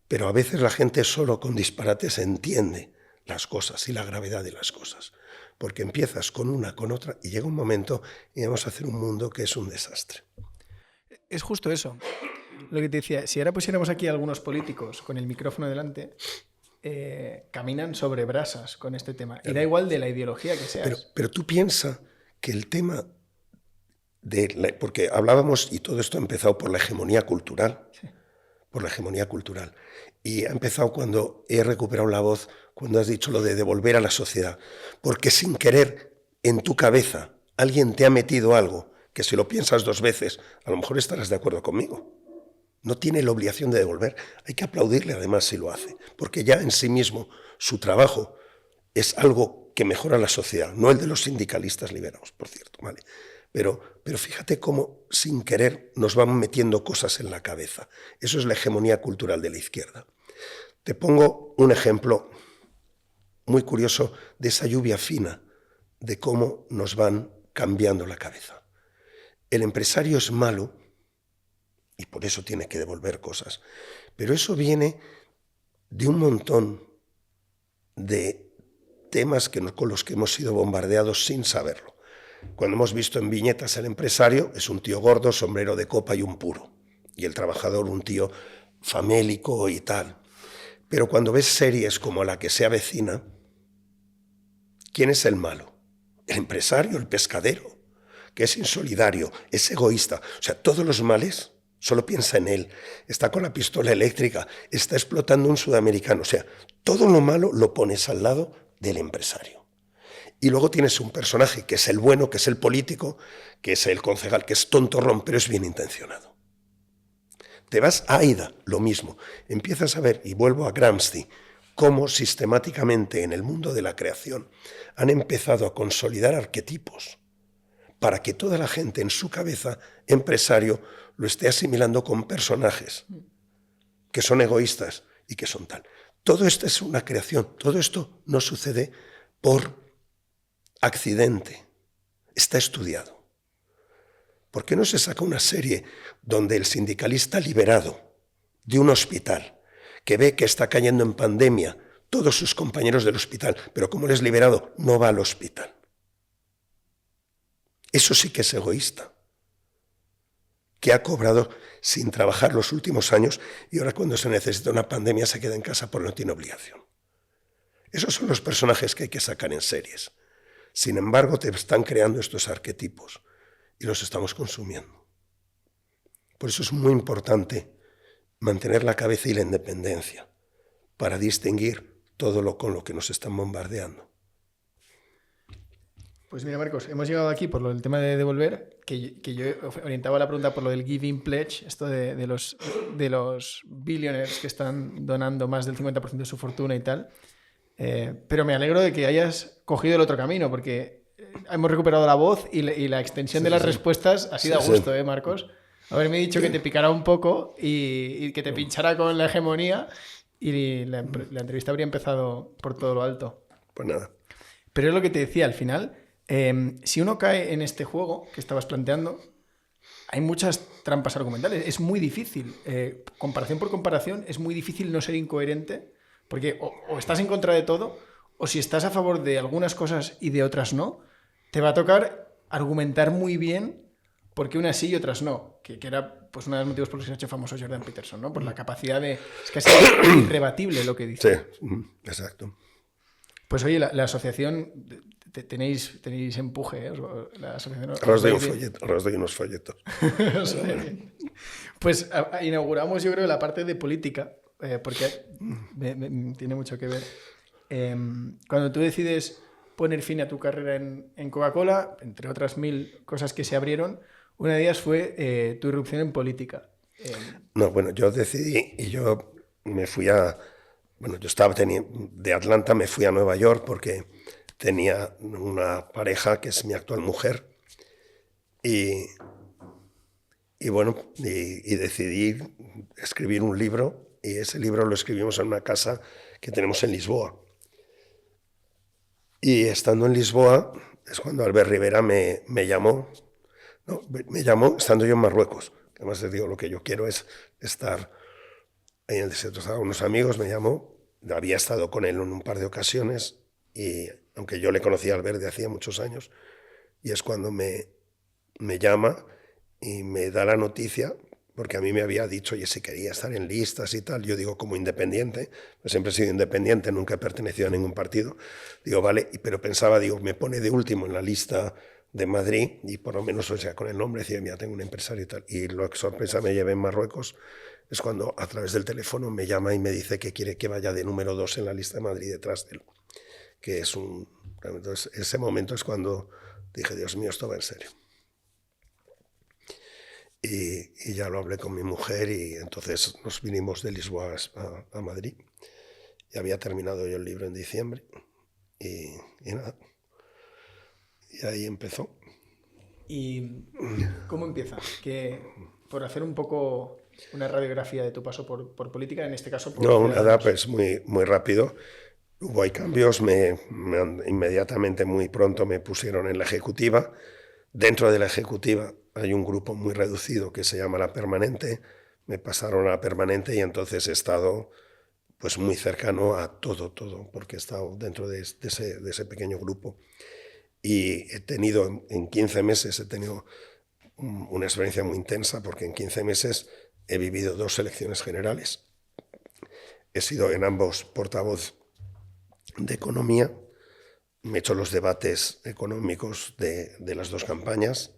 Pero a veces la gente solo con disparates entiende las cosas y la gravedad de las cosas. Porque empiezas con una, con otra, y llega un momento y vamos a hacer un mundo que es un desastre. Es justo eso. Lo que te decía, si ahora pusiéramos aquí a algunos políticos con el micrófono delante, caminan sobre brasas con este tema. Y da igual de la ideología que seas. Pero tú piensas que el tema porque hablábamos, y todo esto ha empezado por la hegemonía cultural, Sí. por la hegemonía cultural. Y ha empezado cuando he recuperado la voz, cuando has dicho lo de devolver a la sociedad. Porque sin querer, en tu cabeza, alguien te ha metido algo que si lo piensas dos veces, a lo mejor estarás de acuerdo conmigo. No tiene la obligación de devolver. Hay que aplaudirle además si lo hace, porque ya en sí mismo su trabajo es algo que mejora la sociedad, no el de los sindicalistas liberados, por cierto, ¿vale? Pero fíjate cómo sin querer nos van metiendo cosas en la cabeza. Eso es la hegemonía cultural de la izquierda. Te pongo un ejemplo muy curioso de esa lluvia fina, de cómo nos van cambiando la cabeza. El empresario es malo y por eso tiene que devolver cosas, pero eso viene de un montón de temas con los que hemos sido bombardeados sin saberlo. Cuando hemos visto en viñetas el empresario es un tío gordo, sombrero de copa y un puro, y el trabajador un tío famélico y tal. Pero cuando ves series como la que se avecina, ¿quién es el malo? El empresario, el pescadero, que es insolidario, es egoísta. O sea, todos los males solo piensa en él. Está con la pistola eléctrica, está explotando un sudamericano. O sea, todo lo malo lo pones al lado del empresario. Y luego tienes un personaje que es el bueno, que es el político, que es el concejal, que es tontorrón, pero es bien intencionado. Te vas a Aida, lo mismo. Empiezas a ver, y vuelvo a Gramsci, cómo sistemáticamente en el mundo de la creación han empezado a consolidar arquetipos para que toda la gente en su cabeza, empresario, lo esté asimilando con personajes que son egoístas y que son tal. Todo esto es una creación, todo esto no sucede por accidente, está estudiado. ¿Por qué no se saca una serie donde el sindicalista liberado de un hospital, que ve que está cayendo en pandemia todos sus compañeros del hospital, pero como él es liberado, no va al hospital? Eso sí que es egoísta. que ha cobrado sin trabajar los últimos años y ahora cuando se necesita una pandemia se queda en casa porque no tiene obligación. Esos son los personajes que hay que sacar en series. Sin embargo, te están creando estos arquetipos y los estamos consumiendo. Por eso es muy importante mantener la cabeza y la independencia para distinguir todo lo con lo que nos están bombardeando. Pues mira, Marcos, hemos llegado aquí por el tema de devolver, que yo orientaba la pregunta por lo del Giving Pledge, esto de los billionaires que están donando más del 50% de su fortuna y tal. Pero me alegro de que hayas cogido el otro camino, porque hemos recuperado la voz y la extensión de las respuestas ha sido a gusto, Marcos? Haberme dicho que te picara un poco y que te pinchara con la hegemonía y la entrevista habría empezado por todo lo alto. Pues nada. Pero es lo que te decía, al final, si uno cae en este juego que estabas planteando, hay muchas trampas argumentales. Es muy difícil. Comparación por comparación, es muy difícil no ser incoherente, porque o estás en contra de todo, o si estás a favor de algunas cosas y de otras no, te va a tocar argumentar muy bien por qué unas sí y otras no, que era pues uno de los motivos por los que se ha hecho famoso Jordan Peterson, ¿no? Por la capacidad de... Es casi irrebatible lo que dice. Sí, exacto. Pues oye, la asociación, tenéis empuje, ¿eh? La asociación... Ahora os doy unos folletos. Pues inauguramos, yo creo, la parte de política, porque tiene mucho que ver. Cuando tú decides poner fin a tu carrera en Coca-Cola, entre otras 1000 cosas que se abrieron, una de ellas fue tu irrupción en política. No, bueno, yo decidí y yo me fui a... Bueno, yo estaba de Atlanta, me fui a Nueva York porque tenía una pareja que es mi actual mujer y bueno, y decidí escribir un libro y ese libro lo escribimos en una casa que tenemos en Lisboa. Y estando en Lisboa es cuando Albert Rivera me llamó. No, me llamó estando yo en Marruecos. Además les digo, lo que yo quiero es estar ahí en el desierto. Estaba unos amigos, me llamó. Había estado con él en un par de ocasiones y aunque yo le conocía a Albert de hacía muchos años, y es cuando me llama y me da la noticia, porque a mí me había dicho, oye, si quería estar en listas y tal, yo digo como independiente, pues siempre he sido independiente, nunca he pertenecido a ningún partido, digo, vale, pero pensaba, digo, me pone de último en la lista de Madrid y por lo menos, o sea, con el nombre decía, mira, tengo un empresario y tal, y lo que sorpresa me llevé en Marruecos es cuando a través del teléfono me llama y me dice que quiere que vaya de número 2 en la lista de Madrid detrás de él, que es un... Entonces, ese momento es cuando dije, Dios mío, esto va en serio. Y ya lo hablé con mi mujer y entonces nos vinimos de Lisboa a Madrid. Y había terminado yo el libro en diciembre y nada. Y ahí empezó. ¿Y cómo empieza? Que por hacer un poco una radiografía de tu paso por política, en este caso... No, nada, pues muy rápido. Hubo hay cambios, inmediatamente, muy pronto me pusieron en la ejecutiva. Dentro de la ejecutiva hay un grupo muy reducido que se llama la permanente. Me pasaron a la permanente y entonces he estado pues muy cercano a todo, porque he estado dentro de ese pequeño grupo. Y he tenido, en 15 meses, he tenido una experiencia muy intensa, porque en 15 meses he vivido 2 elecciones generales. He sido en ambos portavoz de economía, me he hecho los debates económicos de las 2 campañas,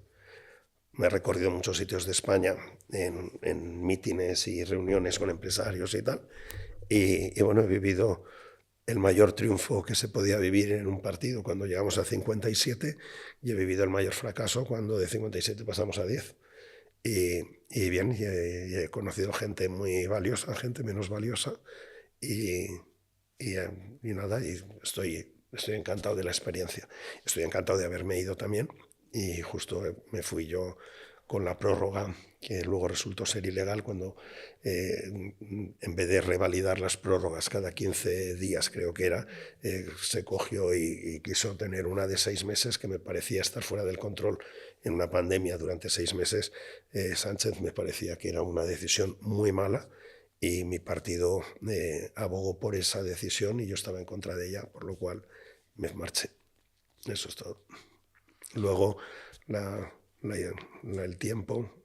me he recorrido muchos sitios de España en mítines y reuniones con empresarios y tal, y bueno, he vivido el mayor triunfo que se podía vivir en un partido cuando llegamos a 57 y he vivido el mayor fracaso cuando de 57 pasamos a 10. Y bien, y he conocido gente muy valiosa, gente menos valiosa y nada, y estoy encantado de la experiencia. Estoy encantado de haberme ido también y justo me fui yo con la prórroga, que luego resultó ser ilegal cuando en vez de revalidar las prórrogas cada 15 días, creo que era, se cogió y quiso tener una de 6 meses que me parecía estar fuera del control en una pandemia durante 6 meses. Sánchez me parecía que era una decisión muy mala y mi partido abogó por esa decisión y yo estaba en contra de ella, por lo cual me marché. Eso es todo. Luego el tiempo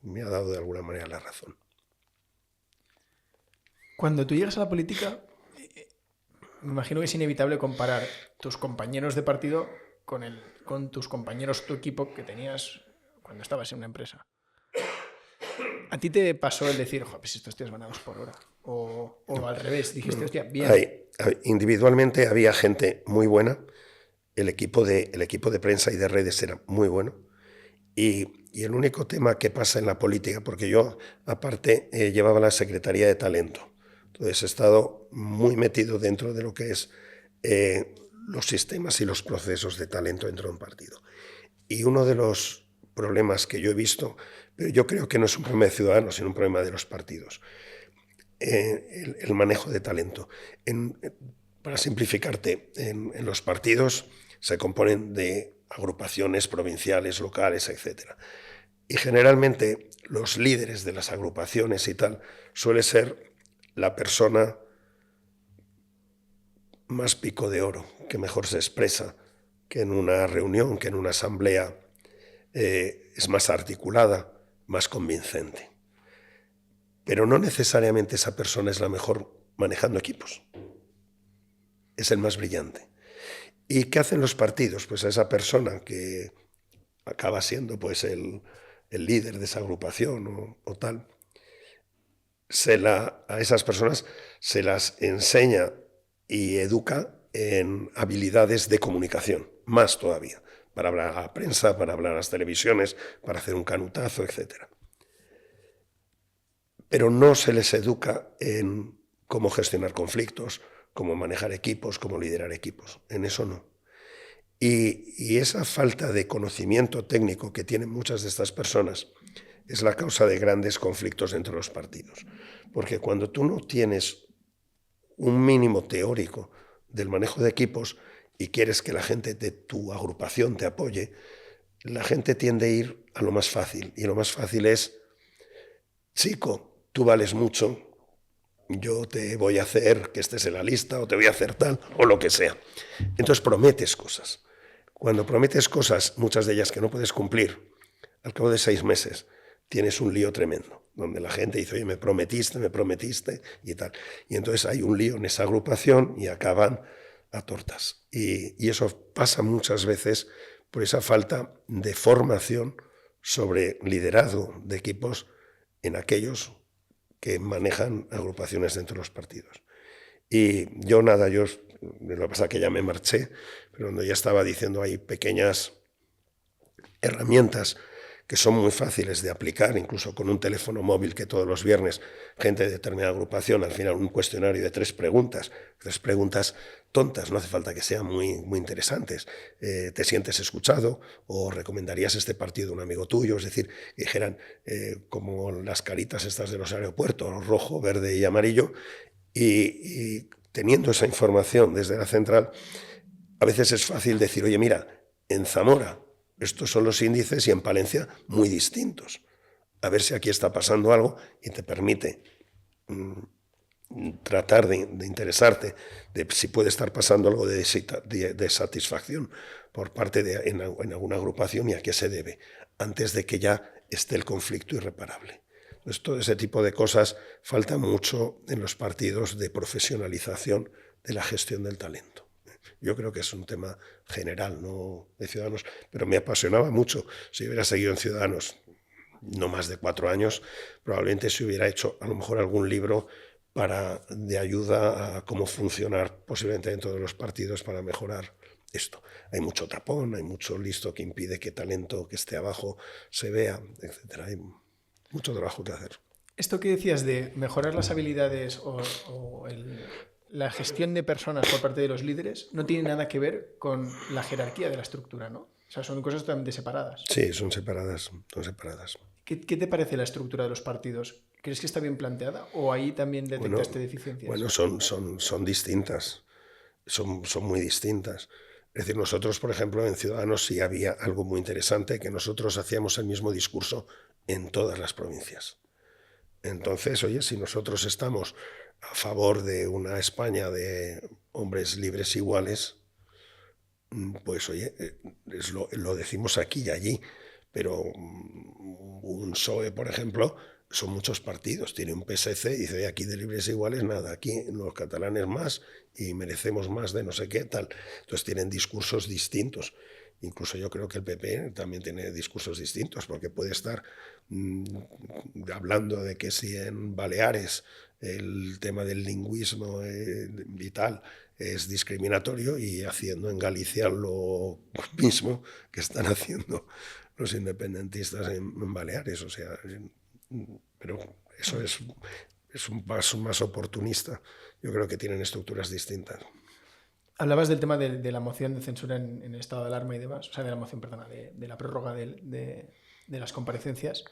me ha dado de alguna manera la razón. Cuando tú llegas a la política, me imagino que es inevitable comparar tus compañeros de partido con tus compañeros, tu equipo que tenías cuando estabas en una empresa. ¿A ti te pasó el decir, pues estos tíos van a 2 por hora? O al revés, dijiste, hostia, bien. Individualmente había gente muy buena, el equipo de prensa y de redes era muy bueno, y el único tema que pasa en la política, porque yo aparte llevaba la Secretaría de Talento, entonces he estado muy metido dentro de lo que es los sistemas y los procesos de talento dentro de un partido. Y uno de los problemas que yo he visto, pero yo creo que no es un problema de Ciudadanos, sino un problema de los partidos, el manejo de talento. Para simplificarte, en los partidos se componen de agrupaciones provinciales, locales, etc. Y generalmente los líderes de las agrupaciones y tal suele ser la persona más pico de oro, que mejor se expresa, que en una reunión, que en una asamblea es más articulada, más convincente. Pero no necesariamente esa persona es la mejor manejando equipos. Es el más brillante. ¿Y qué hacen los partidos? Pues a esa persona que acaba siendo pues el líder de esa agrupación o tal, a esas personas se las enseña y educa en habilidades de comunicación, más todavía, para hablar a la prensa, para hablar a las televisiones, para hacer un canutazo, etc. Pero no se les educa en cómo gestionar conflictos, cómo manejar equipos, cómo liderar equipos. En eso no. Y esa falta de conocimiento técnico que tienen muchas de estas personas es la causa de grandes conflictos entre los partidos. Porque cuando tú no tienes un mínimo teórico del manejo de equipos y quieres que la gente de tu agrupación te apoye, la gente tiende a ir a lo más fácil. Y lo más fácil es, chico, tú vales mucho, yo te voy a hacer que estés en la lista o te voy a hacer tal o lo que sea. Entonces prometes cosas. Cuando prometes cosas, muchas de ellas que no puedes cumplir, al cabo de 6 meses tienes un lío tremendo, donde la gente dice, oye, me prometiste y tal. Y entonces hay un lío en esa agrupación y acaban a tortas. Y eso pasa muchas veces por esa falta de formación sobre liderazgo de equipos en aquellos que manejan agrupaciones dentro de los partidos. Y yo lo que pasa es que ya me marché, pero cuando ya estaba diciendo hay pequeñas herramientas que son muy fáciles de aplicar, incluso con un teléfono móvil que todos los viernes gente de determinada agrupación, al final un cuestionario de 3 preguntas tontas, no hace falta que sean muy interesantes. ¿Te sientes escuchado? ¿O recomendarías este partido a un amigo tuyo? Es decir, que dijeran como las caritas estas de los aeropuertos, rojo, verde y amarillo, y teniendo esa información desde la central, a veces es fácil decir, oye, mira, en Zamora estos son los índices y en Palencia muy distintos. A ver si aquí está pasando algo y te permite tratar de interesarte de si puede estar pasando algo de satisfacción por parte en alguna agrupación y a qué se debe, antes de que ya esté el conflicto irreparable. Entonces, todo ese tipo de cosas falta mucho en los partidos de profesionalización de la gestión del talento. Yo creo que es un tema general, no de Ciudadanos, pero me apasionaba mucho. Si hubiera seguido en Ciudadanos no más de 4 años, probablemente se hubiera hecho a lo mejor algún libro de ayuda a cómo funcionar posiblemente dentro de los partidos para mejorar esto. Hay mucho tapón, hay mucho listo que impide que talento que esté abajo se vea, etc. Hay mucho trabajo que hacer. Esto que decías de mejorar las habilidades la gestión de personas por parte de los líderes no tiene nada que ver con la jerarquía de la estructura, ¿no? O sea, son cosas totalmente separadas. Sí, son separadas. ¿Qué te parece la estructura de los partidos? ¿Crees que está bien planteada o ahí también detectaste deficiencias? Bueno, son distintas, son muy distintas. Es decir, nosotros, por ejemplo, en Ciudadanos sí había algo muy interesante, que nosotros hacíamos el mismo discurso en todas las provincias. Entonces, oye, si nosotros estamos a favor de una España de hombres libres iguales, pues oye, lo decimos aquí y allí, pero un PSOE, por ejemplo, son muchos partidos. Tiene un PSC y dice, aquí de libres e iguales nada, aquí los catalanes más y merecemos más de no sé qué, tal. Entonces tienen discursos distintos. Incluso yo creo que el PP también tiene discursos distintos, porque puede estar hablando de que si en Baleares el tema del lingüismo y tal es discriminatorio, y haciendo en Galicia lo mismo que están haciendo los independentistas en Baleares. O sea, pero eso es un paso más oportunista. Yo creo que tienen estructuras distintas. Hablabas del tema de la moción de censura en el estado de alarma y demás, o sea, de la moción, perdona, de la prórroga de las comparecencias.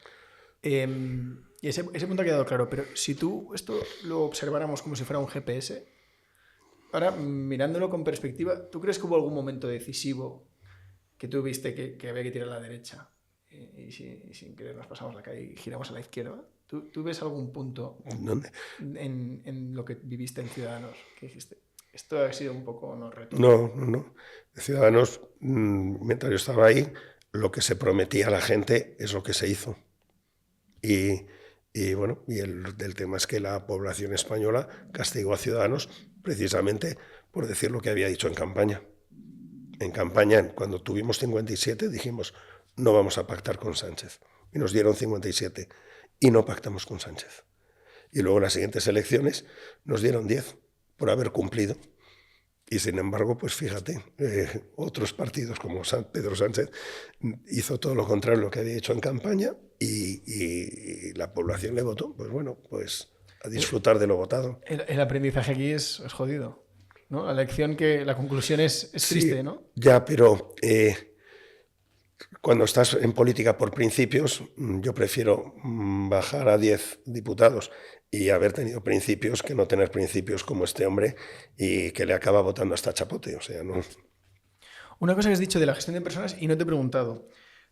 Y ese punto ha quedado claro, pero si tú esto lo observáramos como si fuera un GPS, ahora mirándolo con perspectiva, ¿tú crees que hubo algún momento decisivo que tú viste que había que tirar a la derecha y sin querer nos pasamos la calle y giramos a la izquierda? ¿Tú ves algún punto en lo que viviste en Ciudadanos que dijiste, esto ha sido un poco no reto? No. Ciudadanos, mientras yo estaba ahí, lo que se prometía a la gente es lo que se hizo. Y bueno, el tema es que la población española castigó a Ciudadanos precisamente por decir lo que había dicho en campaña. En campaña, cuando tuvimos 57, dijimos, no vamos a pactar con Sánchez. Y nos dieron 57 y no pactamos con Sánchez. Y luego en las siguientes elecciones nos dieron 10 por haber cumplido. Y sin embargo, pues fíjate, otros partidos como Pedro Sánchez hizo todo lo contrario a lo que había hecho en campaña y la población le votó. Pues bueno, pues a disfrutar de lo votado. El aprendizaje aquí es jodido, ¿no? La conclusión es triste, sí, ¿no? Ya, pero cuando estás en política por principios, yo prefiero bajar a 10 diputados y haber tenido principios que no tener principios como este hombre y que le acaba votando hasta chapote. O sea, no. Una cosa que has dicho de la gestión de personas y no te he preguntado.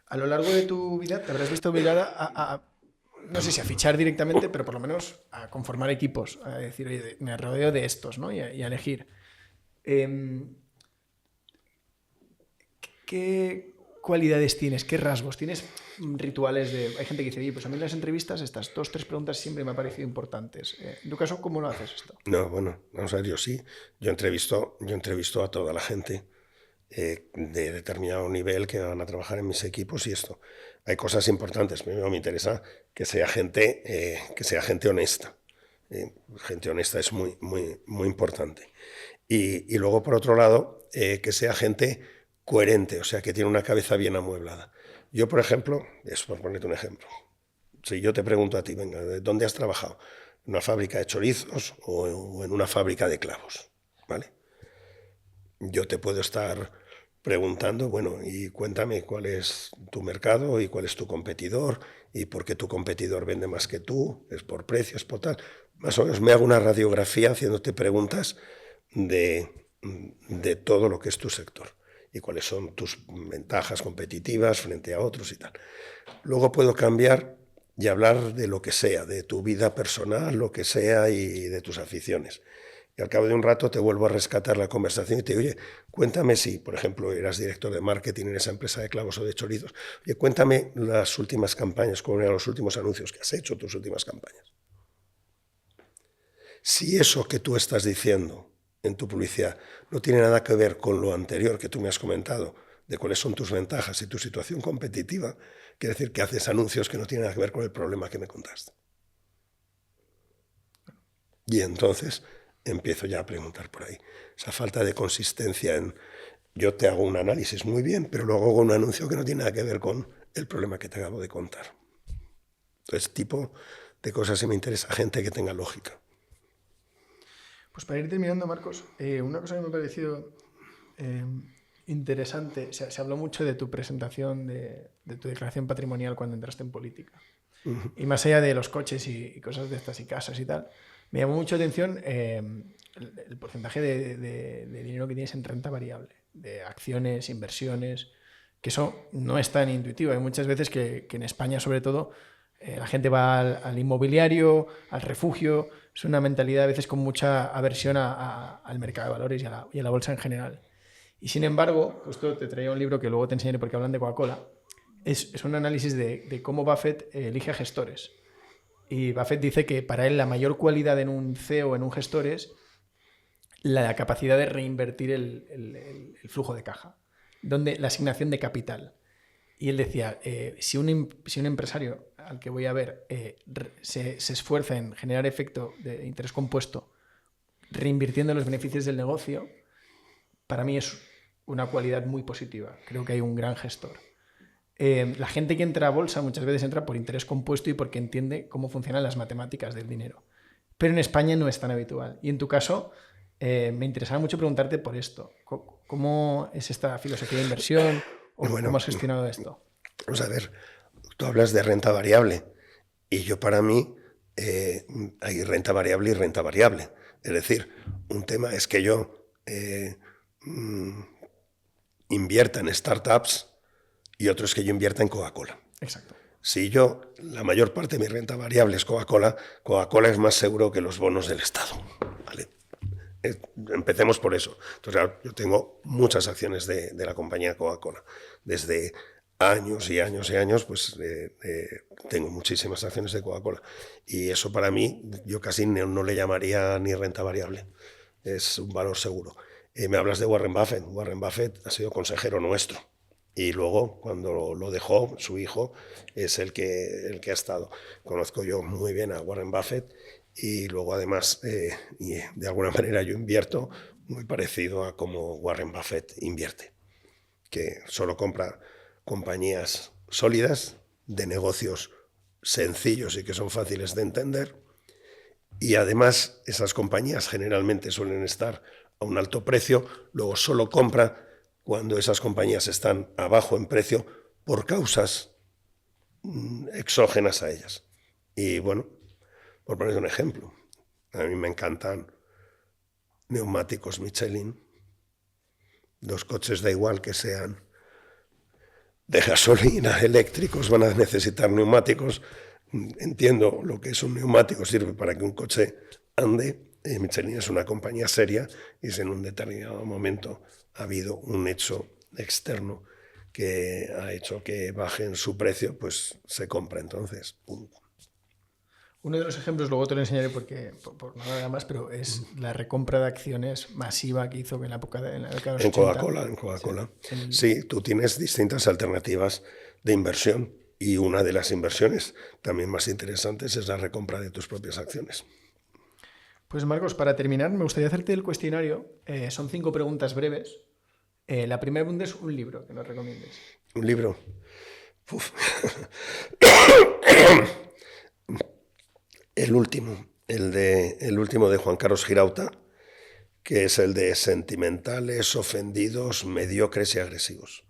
A lo largo de tu vida te habrás visto obligada no sé si a fichar directamente, pero por lo menos a conformar equipos, a decir, oye, me rodeo de estos, ¿no? Y a elegir. ¿Qué cualidades tienes? ¿Qué rasgos? ¿Tienes rituales de...? Hay gente que dice, oye, pues a mí en las entrevistas estas 2-3 preguntas siempre me han parecido importantes. En tu caso, ¿cómo lo haces esto? No, bueno, vamos a ver, yo sí. Yo entrevisto a toda la gente de determinado nivel que van a trabajar en mis equipos y esto. Hay cosas importantes. Primero me interesa que sea gente honesta. Gente honesta es muy, muy, muy importante. Y luego, por otro lado, que sea gente coherente, o sea, que tiene una cabeza bien amueblada. Yo, por ejemplo, es por ponerte un ejemplo, si yo te pregunto a ti, venga, ¿de dónde has trabajado? ¿En una fábrica de chorizos o en una fábrica de clavos? ¿Vale? Yo te puedo estar preguntando, bueno, y cuéntame cuál es tu mercado y cuál es tu competidor y por qué tu competidor vende más que tú, es por precios, por tal. Más o menos me hago una radiografía haciéndote preguntas de todo lo que es tu sector y cuáles son tus ventajas competitivas frente a otros y tal. Luego puedo cambiar y hablar de lo que sea, de tu vida personal, lo que sea, y de tus aficiones. Y al cabo de un rato te vuelvo a rescatar la conversación y te digo, oye, cuéntame si, por ejemplo, eras director de marketing en esa empresa de clavos o de chorizos, oye, cuéntame las últimas campañas, cuáles eran los últimos anuncios que has hecho, tus últimas campañas. Si eso que tú estás diciendo en tu publicidad no tiene nada que ver con lo anterior que tú me has comentado, de cuáles son tus ventajas y tu situación competitiva, quiere decir que haces anuncios que no tienen nada que ver con el problema que me contaste. Y entonces empiezo ya a preguntar por ahí. Esa falta de consistencia en yo te hago un análisis muy bien, pero luego hago un anuncio que no tiene nada que ver con el problema que te acabo de contar. Entonces, tipo de cosas que me interesa, gente que tenga lógica. Pues para ir terminando, Marcos, una cosa que me ha parecido interesante, se habló mucho de tu presentación, de tu declaración patrimonial cuando entraste en política. Uh-huh. Y más allá de los coches y cosas de estas y casas y tal, me llamó mucho la atención el porcentaje de dinero que tienes en renta variable, de acciones, inversiones, que eso no es tan intuitivo. Hay muchas veces que en España, sobre todo, la gente va al inmobiliario, al refugio. Es una mentalidad a veces con mucha aversión al mercado de valores y a la bolsa en general. Y sin embargo, justo te traía un libro que luego te enseñaré porque hablan de Coca-Cola, es un análisis de cómo Buffett elige a gestores. Y Buffett dice que para él la mayor cualidad en un CEO o en un gestor es la capacidad de reinvertir el flujo de caja, la asignación de capital. Y él decía, si un empresario al que voy a ver se esfuerza en generar efecto de interés compuesto, reinvirtiendo los beneficios del negocio, para mí es una cualidad muy positiva. Creo que hay un gran gestor. La gente que entra a bolsa muchas veces entra por interés compuesto y porque entiende cómo funcionan las matemáticas del dinero. Pero en España no es tan habitual. Y en tu caso, me interesaba mucho preguntarte por esto. ¿Cómo es esta filosofía de inversión? ¿O cómo has gestionado esto? Vamos a ver, tú hablas de renta variable y yo para mí hay renta variable y renta variable. Es decir, un tema es que yo invierta en startups y otro es que yo invierta en Coca-Cola. Exacto. Si yo, la mayor parte de mi renta variable es Coca-Cola, Coca-Cola es más seguro que los bonos del Estado. ¿Vale? Empecemos por eso. Entonces, claro, yo tengo muchas acciones de la compañía Coca-Cola. Desde años y años y años, pues tengo muchísimas acciones de Coca-Cola. Y eso para mí, yo casi no le llamaría ni renta variable. Es un valor seguro. Me hablas de Warren Buffett. Warren Buffett ha sido consejero nuestro. Y luego, cuando lo dejó, su hijo es el que ha estado. Conozco yo muy bien a Warren Buffett y luego, además, y de alguna manera yo invierto muy parecido a como Warren Buffett invierte, que solo compra compañías sólidas, de negocios sencillos y que son fáciles de entender. Y además, esas compañías generalmente suelen estar a un alto precio, luego solo compra cuando esas compañías están abajo en precio por causas exógenas a ellas. Y bueno, por poner un ejemplo, a mí me encantan neumáticos Michelin. Los coches da igual que sean de gasolina, eléctricos, van a necesitar neumáticos. Entiendo lo que es un neumático, sirve para que un coche ande. Michelin es una compañía seria y si en un determinado momento ha habido un hecho externo que ha hecho que bajen su precio, pues se compra entonces. Punto. Uno de los ejemplos, luego te lo enseñaré porque por nada más, pero es la recompra de acciones masiva que hizo en la época de la década de los 80. En Coca-Cola. Sí, tú tienes distintas alternativas de inversión y una de las inversiones también más interesantes es la recompra de tus propias acciones. Pues Marcos, para terminar, me gustaría hacerte el cuestionario. Son 5 preguntas breves. La primera pregunta es un libro que nos recomiendes. Un libro. El último de Juan Carlos Girauta, que es el de Sentimentales, Ofendidos, Mediocres y Agresivos,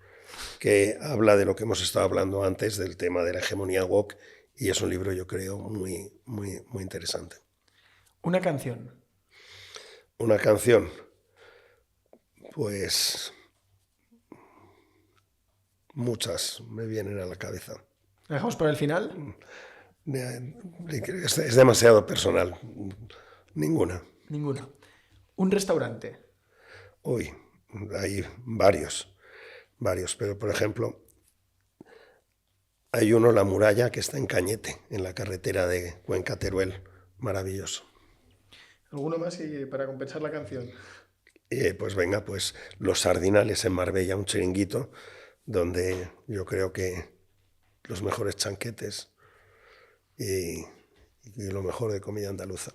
que habla de lo que hemos estado hablando antes, del tema de la hegemonía woke, y es un libro, yo creo, muy, muy, muy interesante. Una canción. Una canción, pues muchas me vienen a la cabeza. ¿La dejamos para el final? Es demasiado personal. Ninguna. Ninguna. Un restaurante. Uy, hay varios, pero por ejemplo, hay uno, La Muralla, que está en Cañete, en la carretera de Cuenca-Teruel, maravilloso. ¿Alguno más para compensar la canción? Pues venga, pues Los Sardinales en Marbella, un chiringuito, donde yo creo que los mejores chanquetes y lo mejor de comida andaluza.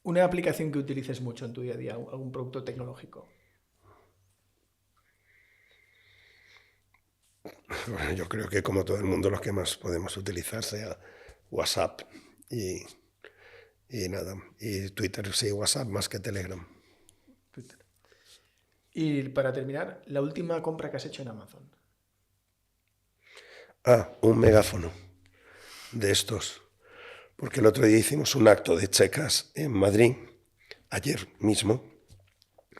Una aplicación que utilices mucho en tu día a día, algún producto tecnológico. Bueno, yo creo que como todo el mundo los que más podemos utilizar sea WhatsApp y nada. Y Twitter, sí, WhatsApp más que Telegram. Twitter. Y para terminar, la última compra que has hecho en Amazon. Un megáfono de estos. Porque el otro día hicimos un acto de checas en Madrid, ayer mismo,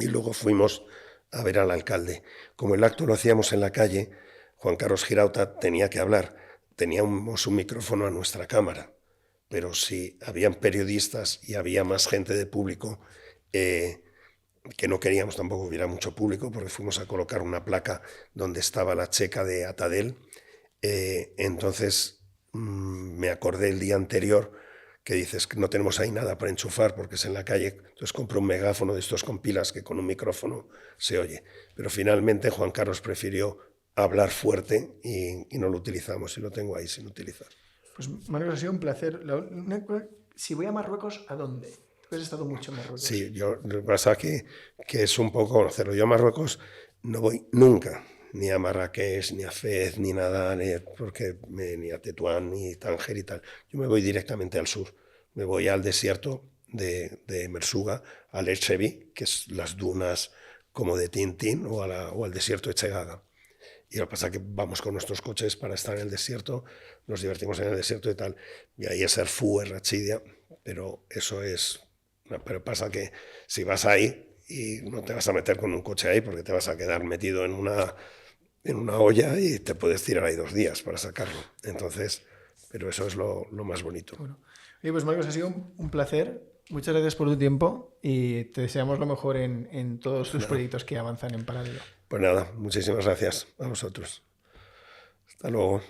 y luego fuimos a ver al alcalde. Como el acto lo hacíamos en la calle, Juan Carlos Girauta tenía que hablar. Teníamos un micrófono a nuestra cámara, pero si habían periodistas y había más gente de público, que no queríamos tampoco que hubiera mucho público, porque fuimos a colocar una placa donde estaba la checa de Atadel. Entonces me acordé el día anterior que dices que no tenemos ahí nada para enchufar porque es en la calle, entonces compro un megáfono de estos con pilas que con un micrófono se oye. Pero finalmente Juan Carlos prefirió hablar fuerte y no lo utilizamos, y lo tengo ahí sin utilizar. Pues Marcos, ha sido un placer. Si voy a Marruecos, ¿a dónde? Tú has estado mucho en Marruecos. Sí, lo que pasa que es un poco conocerlo. Yo a Marruecos no voy nunca, ni a Marrakech, ni a Fez, ni nada, ni a Tetuán, ni Tánger y tal. Yo me voy directamente al sur. Me voy al desierto de Mersuga, al Etchevi, que es las dunas como de Tintín, o al desierto de Chegaga. Y lo que pasa es que vamos con nuestros coches para estar en el desierto, nos divertimos en el desierto y tal. Y ahí es Erfú, es Rachidia, pero eso es... No, pero pasa que si vas ahí y no te vas a meter con un coche ahí porque te vas a quedar metido en una olla y te puedes tirar ahí 2 días para sacarlo. Entonces, pero eso es lo más bonito. Bueno. Oye, pues Marcos, ha sido un placer. Muchas gracias por tu tiempo y te deseamos lo mejor en todos tus proyectos que avanzan en paralelo. Pues nada, muchísimas gracias a vosotros. Hasta luego.